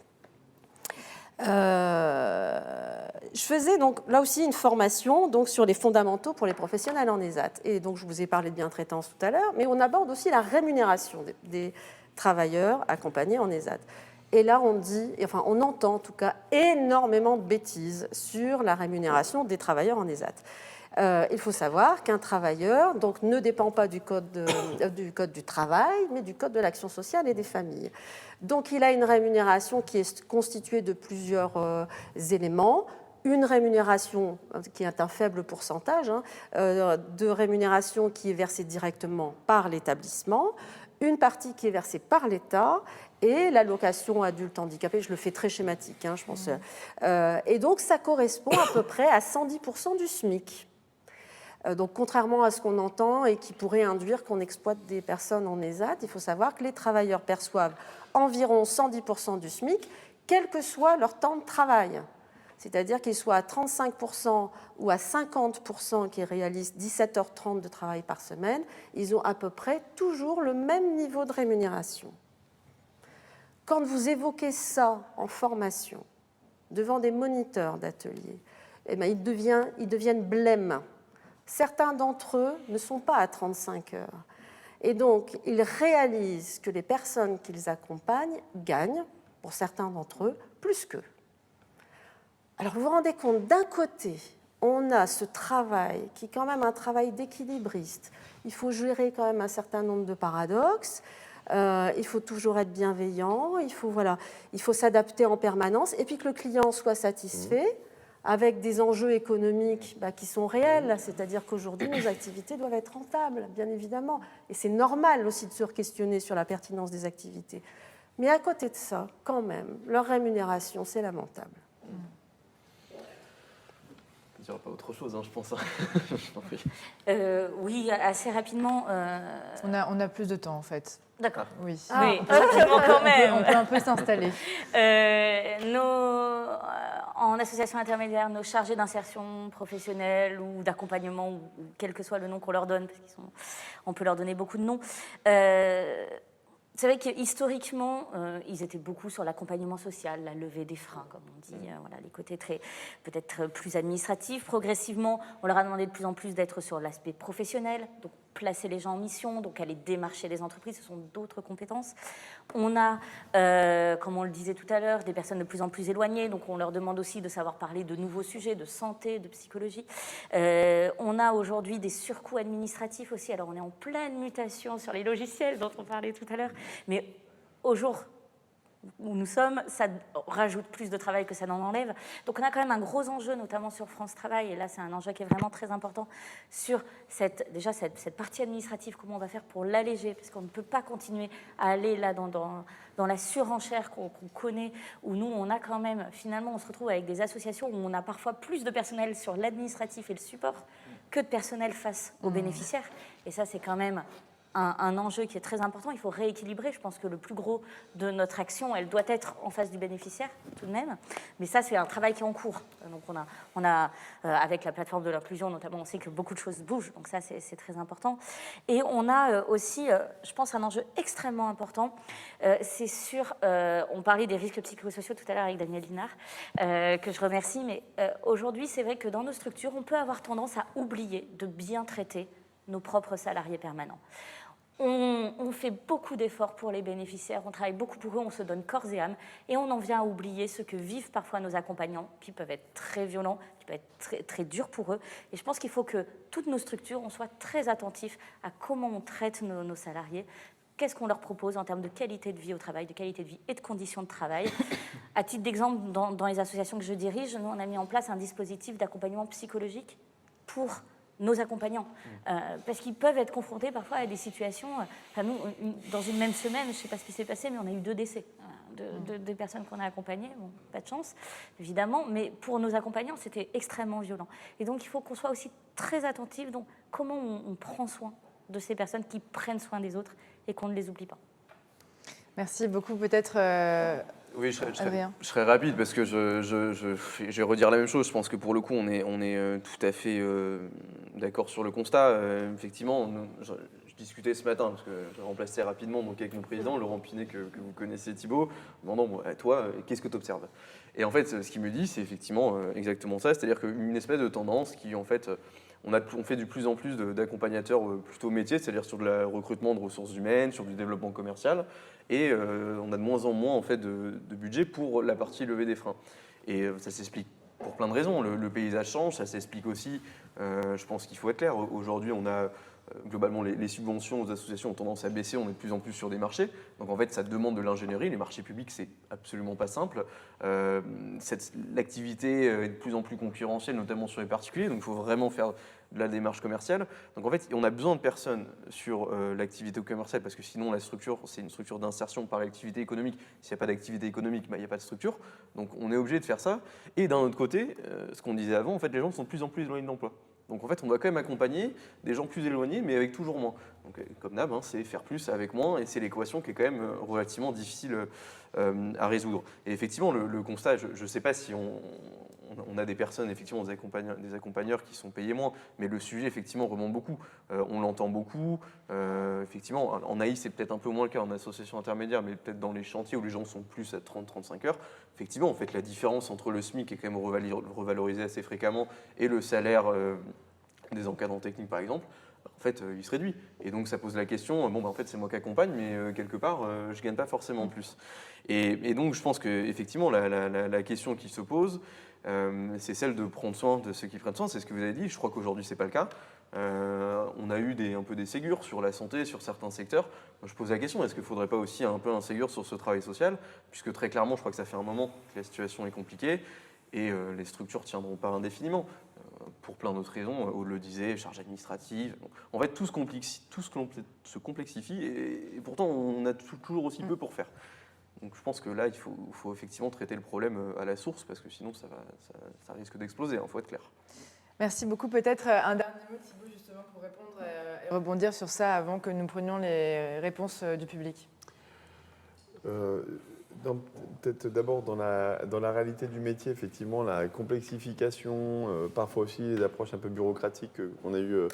F: Je faisais donc là aussi une formation sur les fondamentaux pour les professionnels en ESAT. Et donc je vous ai parlé de bientraitance tout à l'heure, mais on aborde aussi la rémunération des travailleurs accompagnés en ESAT. Et là, on entend en tout cas énormément de bêtises sur la rémunération des travailleurs en ESAT. Il faut savoir qu'un travailleur ne dépend pas du code du travail, mais du code de l'action sociale et des familles. Donc, il a une rémunération qui est constituée de plusieurs éléments. une rémunération qui est un faible pourcentage, de rémunération qui est versée directement par l'établissement, une partie qui est versée par l'État et l'allocation adulte handicapé, je le fais très schématique, je pense. Et donc ça correspond à peu près à 110% du SMIC. Donc contrairement à ce qu'on entend et qui pourrait induire qu'on exploite des personnes en ESAT, il faut savoir que les travailleurs perçoivent environ 110% du SMIC, quel que soit leur temps de travail. C'est-à-dire qu'ils soient à 35% ou à 50% qui réalisent 17h30 de travail par semaine, ils ont à peu près toujours le même niveau de rémunération. Quand vous évoquez ça en formation, devant des moniteurs d'ateliers, eh bien, ils deviennent blêmes. Certains d'entre eux ne sont pas à 35 heures. Et donc, ils réalisent que les personnes qu'ils accompagnent gagnent, pour certains d'entre eux, plus qu'eux. Alors, vous vous rendez compte, d'un côté, on a ce travail qui est quand même un travail d'équilibriste. Il faut gérer quand même un certain nombre de paradoxes. Il faut toujours être bienveillant. Il faut s'adapter en permanence. Et puis que le client soit satisfait avec des enjeux économiques qui sont réels. C'est-à-dire qu'aujourd'hui, nos activités doivent être rentables, bien évidemment. Et c'est normal aussi de se questionner sur la pertinence des activités. Mais à côté de ça, quand même, leur rémunération, c'est lamentable.
H: Il n'y aura pas autre chose, je pense.
G: Oui, assez rapidement.
C: On a plus de temps, en fait.
G: D'accord.
C: Oui.
G: Oui, quand même.
C: On peut un peu s'installer.
G: En association intermédiaire, nos chargés d'insertion professionnelle ou d'accompagnement, ou quel que soit le nom qu'on leur donne, parce qu'on peut leur donner beaucoup de noms, c'est vrai que historiquement, ils étaient beaucoup sur l'accompagnement social, la levée des freins, comme on dit, les côtés peut-être plus administratifs. Progressivement, on leur a demandé de plus en plus d'être sur l'aspect professionnel, donc placer les gens en mission, donc aller démarcher les entreprises, ce sont d'autres compétences. On a, comme on le disait tout à l'heure, des personnes de plus en plus éloignées, donc on leur demande aussi de savoir parler de nouveaux sujets, de santé, de psychologie. On a aujourd'hui des surcoûts administratifs aussi, alors on est en pleine mutation sur les logiciels dont on parlait tout à l'heure, mais au jour où nous sommes, ça rajoute plus de travail que ça n'en enlève. Donc on a quand même un gros enjeu, notamment sur France Travail, et là c'est un enjeu qui est vraiment très important, sur cette partie administrative, comment on va faire pour l'alléger, parce qu'on ne peut pas continuer à aller là dans la surenchère qu'on connaît, où nous on a quand même, finalement on se retrouve avec des associations où on a parfois plus de personnel sur l'administratif et le support que de personnel face aux bénéficiaires, et ça c'est quand même un enjeu qui est très important. Il faut rééquilibrer. Je pense que le plus gros de notre action, elle doit être en face du bénéficiaire, tout de même. Mais ça, c'est un travail qui est en cours. Donc, on a avec la plateforme de l'inclusion, notamment, on sait que beaucoup de choses bougent. Donc, ça, c'est très important. Et on a aussi, je pense, un enjeu extrêmement important. C'est sur... on parlait des risques psychosociaux tout à l'heure avec Daniel Linard, que je remercie. Mais aujourd'hui, c'est vrai que dans nos structures, on peut avoir tendance à oublier de bien traiter nos propres salariés permanents. On fait beaucoup d'efforts pour les bénéficiaires, on travaille beaucoup pour eux, on se donne corps et âme, et on en vient à oublier ce que vivent parfois nos accompagnants, qui peuvent être très violents, qui peuvent être très, très durs pour eux. Et je pense qu'il faut que toutes nos structures, on soit très attentifs à comment on traite nos salariés, qu'est-ce qu'on leur propose en termes de qualité de vie au travail, de qualité de vie et de conditions de travail. À titre d'exemple, dans les associations que je dirige, nous, on a mis en place un dispositif d'accompagnement psychologique pour nos accompagnants, parce qu'ils peuvent être confrontés parfois à des situations, nous, dans une même semaine, je ne sais pas ce qui s'est passé, mais on a eu 2 décès de personnes qu'on a accompagnées, bon, pas de chance, évidemment, mais pour nos accompagnants, c'était extrêmement violent. Et donc, il faut qu'on soit aussi très attentifs, donc comment on prend soin de ces personnes qui prennent soin des autres et qu'on ne les oublie pas.
C: Merci beaucoup, peut-être...
H: Oui, je serais rapide parce que je vais redire la même chose. Je pense que pour le coup, on est tout à fait d'accord sur le constat. Effectivement, je discutais ce matin parce que je remplaçais rapidement donc, avec mon président, Laurent Pinet, que vous connaissez, Thibault, demandant toi, qu'est-ce que tu observes? Et en fait, ce qu'il me dit, c'est effectivement exactement ça, c'est-à-dire qu'une espèce de tendance qui, en fait, on fait de plus en plus d'accompagnateurs plutôt métiers, c'est-à-dire sur le recrutement de ressources humaines, sur du développement commercial, et on a de moins en moins en fait, de budget pour la partie levée des freins. Et ça s'explique pour plein de raisons. Le paysage change, ça s'explique aussi, je pense qu'il faut être clair. Aujourd'hui, on a globalement, les subventions aux associations ont tendance à baisser, on est de plus en plus sur des marchés. Donc en fait, ça demande de l'ingénierie. Les marchés publics, c'est absolument pas simple. L'activité est de plus en plus concurrentielle, notamment sur les particuliers. Donc il faut vraiment faire de la démarche commerciale. Donc en fait, on a besoin de personnes sur l'activité commerciale parce que sinon, la structure, c'est une structure d'insertion par l'activité économique. S'il n'y a pas d'activité économique, il n'y a pas de structure. Donc on est obligé de faire ça. Et d'un autre côté, ce qu'on disait avant, en fait, les gens sont de plus en plus éloignés de l'emploi. Donc en fait, on doit quand même accompagner des gens plus éloignés, mais avec toujours moins. Donc comme d'hab, c'est faire plus avec moins, et c'est l'équation qui est quand même relativement difficile à résoudre. Et effectivement, le constat, je ne sais pas si on a des personnes, effectivement, des accompagneurs qui sont payés moins, mais le sujet, effectivement, remonte beaucoup. On l'entend beaucoup. Effectivement, en AI, c'est peut-être un peu moins le cas en association intermédiaire, mais peut-être dans les chantiers où les gens sont plus à 30-35 heures. Effectivement, en fait, la différence entre le SMIC, qui est quand même revalorisé assez fréquemment, et le salaire des encadrants techniques, par exemple, en fait, il se réduit. Et donc, ça pose la question, en fait, c'est moi qui accompagne, mais quelque part, je ne gagne pas forcément plus. Et donc, je pense qu'effectivement, la question qui se pose, c'est celle de prendre soin de ceux qui prennent soin. C'est ce que vous avez dit. Je crois qu'aujourd'hui, ce n'est pas le cas. On a eu un peu des Ségur sur la santé, sur certains secteurs. Moi, je pose la question, est-ce qu'il ne faudrait pas aussi un peu un Ségur sur ce travail social? Puisque très clairement, je crois que ça fait un moment que la situation est compliquée et les structures ne tiendront pas indéfiniment. Pour plein d'autres raisons, Aude le disait, charges administratives. En fait, tout se complexifie et pourtant, on a toujours aussi peu pour faire. Donc je pense que là, il faut effectivement traiter le problème à la source parce que sinon, ça risque d'exploser, il faut être clair.
C: Merci beaucoup. Peut-être un dernier mot, Thibaut, justement, pour répondre et rebondir sur ça avant que nous prenions les réponses du public.
I: Peut-être d'abord dans la réalité du métier, effectivement, la complexification, parfois aussi les approches un peu bureaucratiques qu'on a eu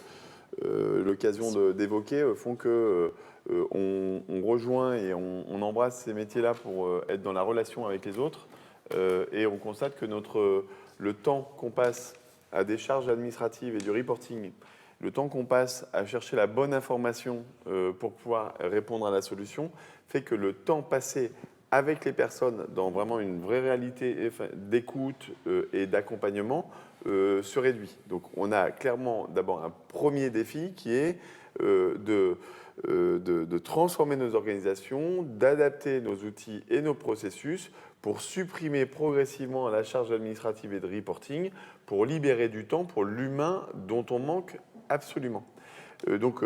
I: l'occasion d'évoquer font que on rejoint et on embrasse ces métiers-là pour être dans la relation avec les autres et on constate que le temps qu'on passe à des charges administratives et du reporting, le temps qu'on passe à chercher la bonne information pour pouvoir répondre à la solution fait que le temps passé avec les personnes dans vraiment une vraie réalité d'écoute et d'accompagnement se réduit. Donc on a clairement d'abord un premier défi qui est de transformer nos organisations, d'adapter nos outils et nos processus pour supprimer progressivement la charge administrative et de reporting, pour libérer du temps pour l'humain dont on manque absolument. Donc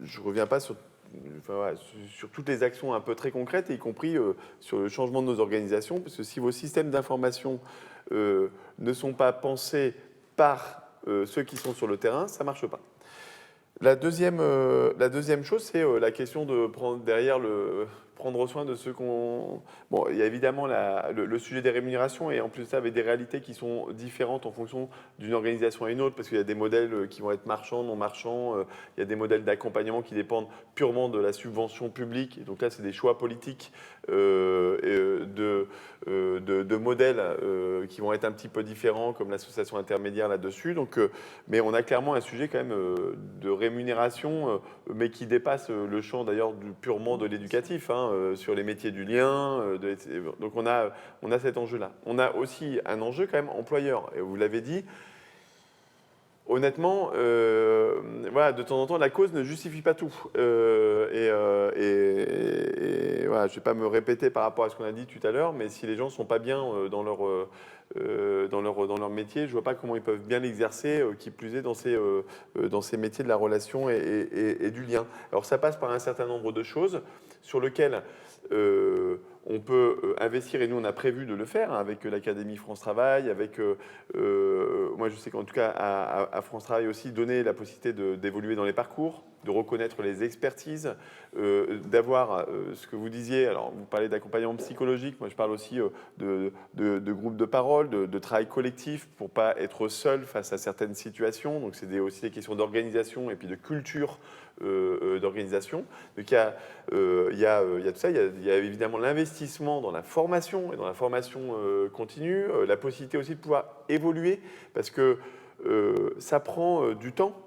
I: je ne reviens pas sur toutes les actions un peu très concrètes, y compris sur le changement de nos organisations, parce que si vos systèmes d'information ne sont pas pensés par ceux qui sont sur le terrain, ça ne marche pas. La deuxième chose, c'est la question de prendre soin de ceux qu'on... Bon, il y a évidemment le sujet des rémunérations et en plus de ça, avec des réalités qui sont différentes en fonction d'une organisation à une autre, parce qu'il y a des modèles qui vont être marchands, non marchands, il y a des modèles d'accompagnement qui dépendent purement de la subvention publique. Et donc là, c'est des choix politiques de modèles qui vont être un petit peu différents, comme l'association intermédiaire là-dessus. Donc, mais on a clairement un sujet quand même de rémunération, mais qui dépasse le champ d'ailleurs purement de l'éducatif, sur les métiers du lien. Donc on a cet enjeu-là. On a aussi un enjeu quand même employeur. Et vous l'avez dit, honnêtement, voilà, de temps en temps, la cause ne justifie pas tout. Voilà, je ne vais pas me répéter par rapport à ce qu'on a dit tout à l'heure, mais si les gens ne sont pas bien dans leur métier, je ne vois pas comment ils peuvent bien l'exercer, qui plus est dans ces métiers de la relation et du lien. Alors ça passe par un certain nombre de choses sur lesquelles on peut investir, et nous on a prévu de le faire avec l'Académie France Travail, avec, moi je sais qu'en tout cas à France Travail aussi, donner la possibilité d'évoluer dans les parcours, de reconnaître les expertises, d'avoir ce que vous disiez, alors vous parlez d'accompagnement psychologique, moi je parle aussi de groupes de parole, de travail collectif pour ne pas être seul face à certaines situations, donc c'est aussi des questions d'organisation et puis de culture d'organisation. Donc il y a tout ça, il y a évidemment l'investissement dans la formation et dans la formation continue, la possibilité aussi de pouvoir évoluer parce que ça prend du temps.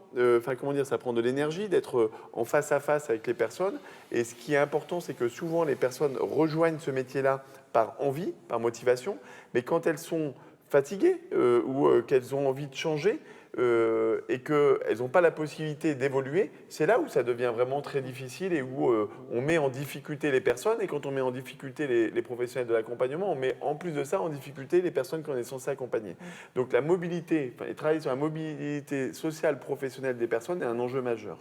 I: Ça prend de l'énergie d'être en face à face avec les personnes. Et ce qui est important, c'est que souvent les personnes rejoignent ce métier-là par envie, par motivation, mais quand elles sont fatiguées ou qu'elles ont envie de changer, et qu'elles n'ont pas la possibilité d'évoluer, c'est là où ça devient vraiment très difficile et où on met en difficulté les personnes. Et quand on met en difficulté les professionnels de l'accompagnement, on met en plus de ça en difficulté les personnes qu'on est censé accompagner. Donc la mobilité, et travailler sur la mobilité sociale professionnelle des personnes est un enjeu majeur.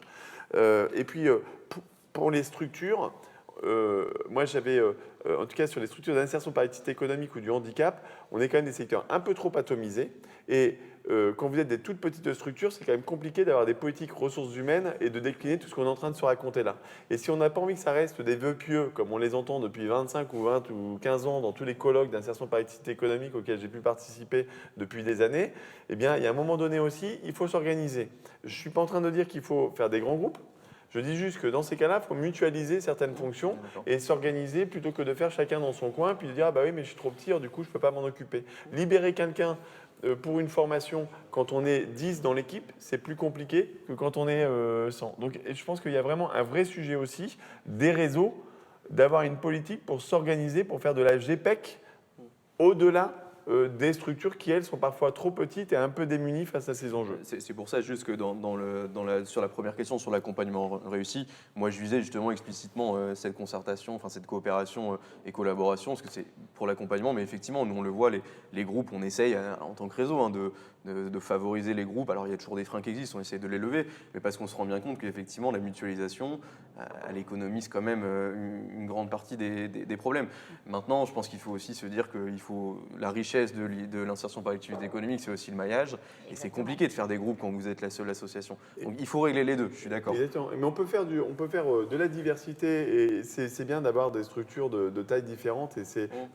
I: Et puis pour les structures, moi j'avais, en tout cas sur les structures d'insertion par activité économique ou du handicap, on est quand même des secteurs un peu trop atomisés. Et quand vous êtes des toutes petites structures, c'est quand même compliqué d'avoir des politiques ressources humaines et de décliner tout ce qu'on est en train de se raconter là. Et si on n'a pas envie que ça reste des vœux pieux, comme on les entend depuis 25 ou 20 ou 15 ans dans tous les colloques d'insertion par activité économique auxquels j'ai pu participer depuis des années, eh bien, il y a un moment donné aussi, il faut s'organiser. Je ne suis pas en train de dire qu'il faut faire des grands groupes. Je dis juste que dans ces cas-là, il faut mutualiser certaines fonctions et s'organiser plutôt que de faire chacun dans son coin, puis de dire ah bah oui mais je suis trop petit, alors du coup je ne peux pas m'en occuper. Libérer quelqu'un pour une formation quand on est 10 dans l'équipe, c'est plus compliqué que quand on est 100. Donc je pense qu'il y a vraiment un vrai sujet aussi des réseaux, d'avoir une politique pour s'organiser, pour faire de la GPEC au-delà des structures qui, elles, sont parfois trop petites et un peu démunies face à ces enjeux.
H: C'est pour ça juste que sur la première question, sur l'accompagnement réussi, moi je visais justement explicitement cette concertation, enfin cette coopération et collaboration, parce que c'est pour l'accompagnement, mais effectivement, nous on le voit, les groupes, on essaye en tant que réseau de favoriser les groupes. Alors il y a toujours des freins qui existent, on essaie de les lever, mais parce qu'on se rend bien compte qu'effectivement la mutualisation, elle économise quand même une grande partie des problèmes. Maintenant, je pense qu'il faut aussi se dire que la richesse de l'insertion par l'activité économique, c'est aussi le maillage, et c'est compliqué de faire des groupes quand vous êtes la seule association. Donc il faut régler les deux, je suis d'accord.
I: Mais on peut faire de la diversité, et c'est bien d'avoir des structures de tailles différentes, et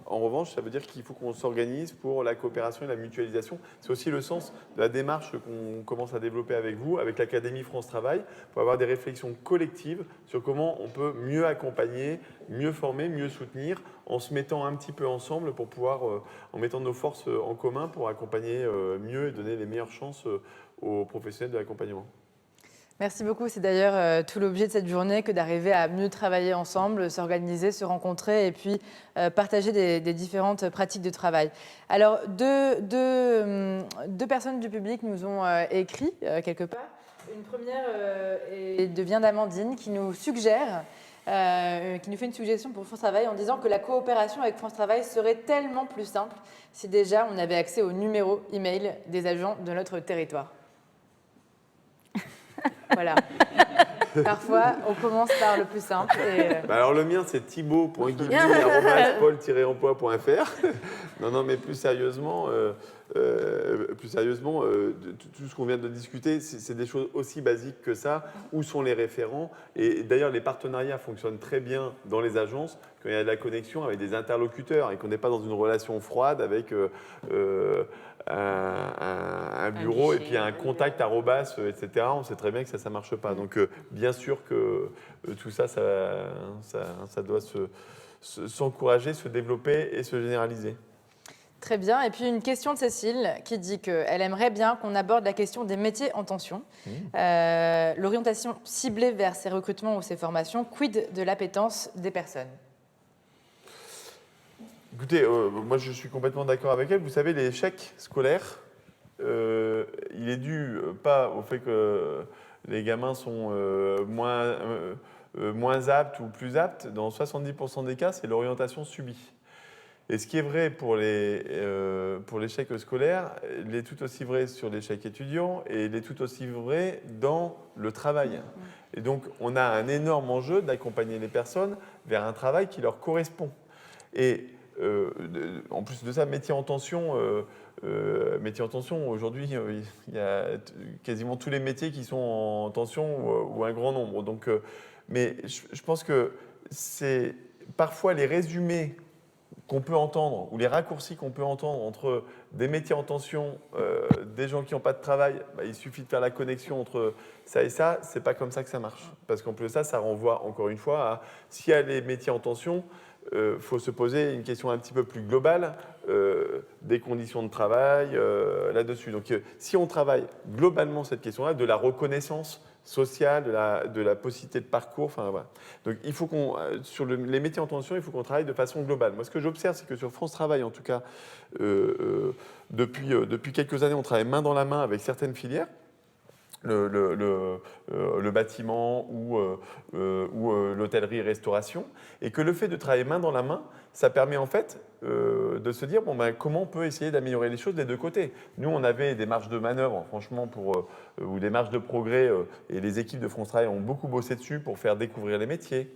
I: en revanche, ça veut dire qu'il faut qu'on s'organise pour la coopération et la mutualisation. C'est aussi le sens de la démarche qu'on commence à développer avec vous, avec l'Académie France Travail, pour avoir des réflexions collectives sur comment on peut mieux accompagner, mieux former, mieux soutenir, en se mettant un petit peu ensemble pour pouvoir, en mettant nos forces en commun pour accompagner mieux et donner les meilleures chances aux professionnels de l'accompagnement.
C: Merci beaucoup. C'est d'ailleurs tout l'objet de cette journée que d'arriver à mieux travailler ensemble, s'organiser, se rencontrer et puis partager des différentes pratiques de travail. Alors, deux personnes du public nous ont écrit quelque part. Une première vient d'Amandine qui nous suggère, qui nous fait une suggestion pour France Travail en disant que la coopération avec France Travail serait tellement plus simple si déjà on avait accès au numéro email des agents de notre territoire. Voilà. Parfois, on commence par le plus simple.
I: Alors le mien, c'est thibaut.guigui@pôle-emploi.fr. Non, mais plus sérieusement, tout ce qu'on vient de discuter, c'est des choses aussi basiques que ça. Où sont les référents? Et d'ailleurs, les partenariats fonctionnent très bien dans les agences quand il y a de la connexion avec des interlocuteurs et qu'on n'est pas dans une relation froide avec un bureau et puis un contact arrobas, etc. On sait très bien que ça ne marche pas. Donc, bien sûr que tout ça, ça doit s'encourager, se développer et se généraliser.
C: Très bien. Et puis une question de Cécile qui dit qu'elle aimerait bien qu'on aborde la question des métiers en tension. L'orientation ciblée vers ces recrutements ou ces formations, quid de l'appétence des personnes?
I: Écoutez, moi je suis complètement d'accord avec elle. Vous savez, l'échec scolaire, il est dû pas au fait que les gamins sont moins aptes ou plus aptes. Dans 70% des cas, c'est l'orientation subie. Et ce qui est vrai pour l'échec scolaire, il est tout aussi vrai sur l'échec étudiant et il est tout aussi vrai dans le travail. Et donc, on a un énorme enjeu d'accompagner les personnes vers un travail qui leur correspond. Et en plus de ça, métier en tension, aujourd'hui, il y a quasiment tous les métiers qui sont en tension ou un grand nombre. Donc, mais je pense que c'est parfois les résumés qu'on peut entendre, ou les raccourcis qu'on peut entendre entre des métiers en tension, des gens qui n'ont pas de travail, il suffit de faire la connexion entre ça et ça, c'est pas comme ça que ça marche. Parce qu'en plus de ça, ça renvoie encore une fois à, s'il y a les métiers en tension, faut se poser une question un petit peu plus globale des conditions de travail là-dessus. Donc si on travaille globalement cette question-là, de la reconnaissance sociale, de la possibilité de parcours. Enfin, voilà. Donc, il faut sur les métiers en tension, il faut qu'on travaille de façon globale. Moi, ce que j'observe, c'est que sur France Travail, en tout cas, depuis quelques années, on travaille main dans la main avec certaines filières. Le bâtiment ou l'hôtellerie-restauration, et que le fait de travailler main dans la main, ça permet en fait de se dire comment on peut essayer d'améliorer les choses des deux côtés. Nous, on avait des marges de manœuvre, franchement, ou des marges de progrès, et les équipes de France Travail ont beaucoup bossé dessus pour faire découvrir les métiers,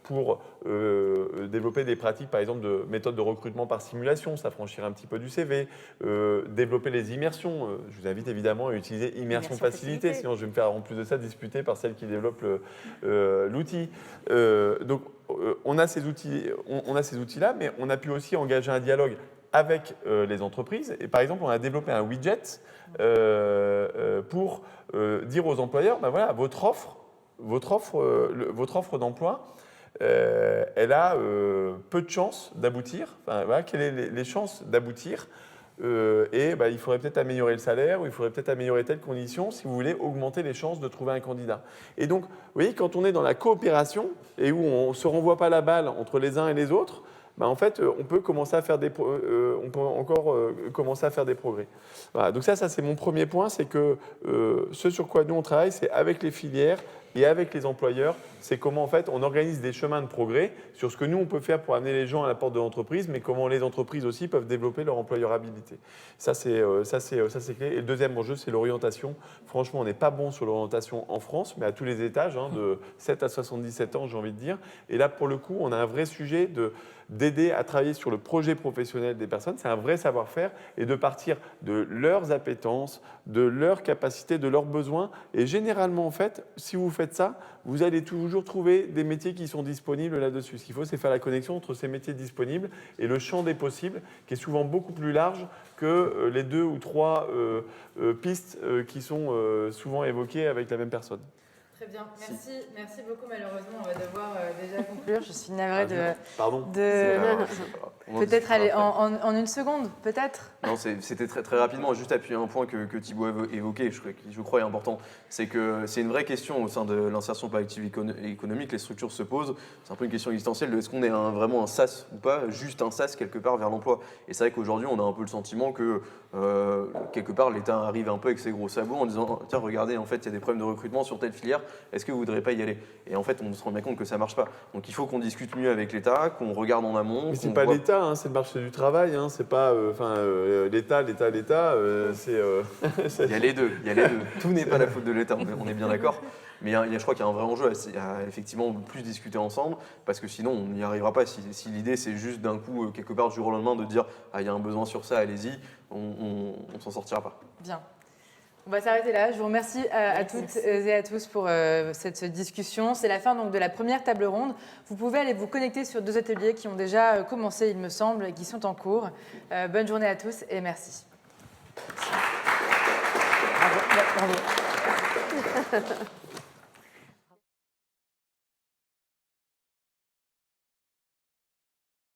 I: pour développer des pratiques, par exemple, de méthodes de recrutement par simulation, s'affranchir un petit peu du CV, développer les immersions. Je vous invite évidemment à utiliser Immersion Facilité, sinon je vais me faire en plus de ça disputer par celle qui développe l'outil. Donc, on a ces outils-là, mais on a pu aussi engager un dialogue avec les entreprises. Et par exemple, on a développé un widget pour dire aux employeurs, voilà, votre offre d'emploi, elle a peu de chances d'aboutir. Enfin, voilà, quelles sont les chances d'aboutir il faudrait peut-être améliorer le salaire, ou il faudrait peut-être améliorer telle condition si vous voulez augmenter les chances de trouver un candidat. Et donc, vous voyez, quand on est dans la coopération et où on ne se renvoie pas la balle entre les uns et les autres, en fait, on peut commencer à faire commencer à faire des progrès. Voilà, donc ça c'est mon premier point, c'est que ce sur quoi nous on travaille, c'est avec les filières et avec les employeurs, c'est comment en fait on organise des chemins de progrès sur ce que nous on peut faire pour amener les gens à la porte de l'entreprise, mais comment les entreprises aussi peuvent développer leur employabilité. Ça c'est clé. Et le deuxième enjeu, c'est l'orientation. Franchement, on n'est pas bon sur l'orientation en France, mais à tous les étages, de 7 à 77 ans, j'ai envie de dire. Et là, pour le coup, on a un vrai sujet d'aider à travailler sur le projet professionnel des personnes. C'est un vrai savoir-faire et de partir de leurs appétences, de leurs capacités, de leurs besoins. Et généralement, en fait, si vous faites ça, vous allez toujours trouver des métiers qui sont disponibles là-dessus. Ce qu'il faut, c'est faire la connexion entre ces métiers disponibles et le champ des possibles, qui est souvent beaucoup plus large que les 2 ou 3 pistes qui sont souvent évoquées avec la même personne.
C: Très bien, merci beaucoup. Malheureusement, on va devoir déjà conclure. Je suis navrée
H: Pardon.
C: Peut-être aller en une seconde, peut-être.
H: Non, c'était très, très rapidement, juste appuyer un point que Thibaut a évoqué, je crois est important. C'est que c'est une vraie question au sein de l'insertion par l'activité économique, les structures se posent. C'est un peu une question existentielle de est-ce qu'on est vraiment un sas ou pas, juste un sas quelque part vers l'emploi. Et c'est vrai qu'aujourd'hui, on a un peu le sentiment que quelque part, l'État arrive un peu avec ses gros sabots en disant tiens, regardez, en fait, il y a des problèmes de recrutement sur telle filière, est-ce que vous ne voudrez pas y aller? Et en fait, on se rend bien compte que ça ne marche pas. Donc il faut qu'on discute mieux avec l'État, qu'on regarde en amont.
I: Mais ce n'est pas l'État, c'est le marché du travail, c'est pas l'État, c'est.
H: Il y a les deux. Tout n'est pas la faute de l'État, on est bien d'accord. Mais je crois qu'il y a un vrai enjeu à effectivement plus discuter ensemble, parce que sinon on n'y arrivera pas. Si l'idée c'est juste d'un coup, quelque part du jour au lendemain, de dire il y a un besoin sur ça, allez-y, on s'en sortira pas.
C: Bien. On va s'arrêter là. Je vous remercie à toutes et à tous pour cette discussion. C'est la fin donc, de la première table ronde. Vous pouvez aller vous connecter sur 2 ateliers qui ont déjà commencé, il me semble, et qui sont en cours. Bonne journée à tous et merci. Bravo.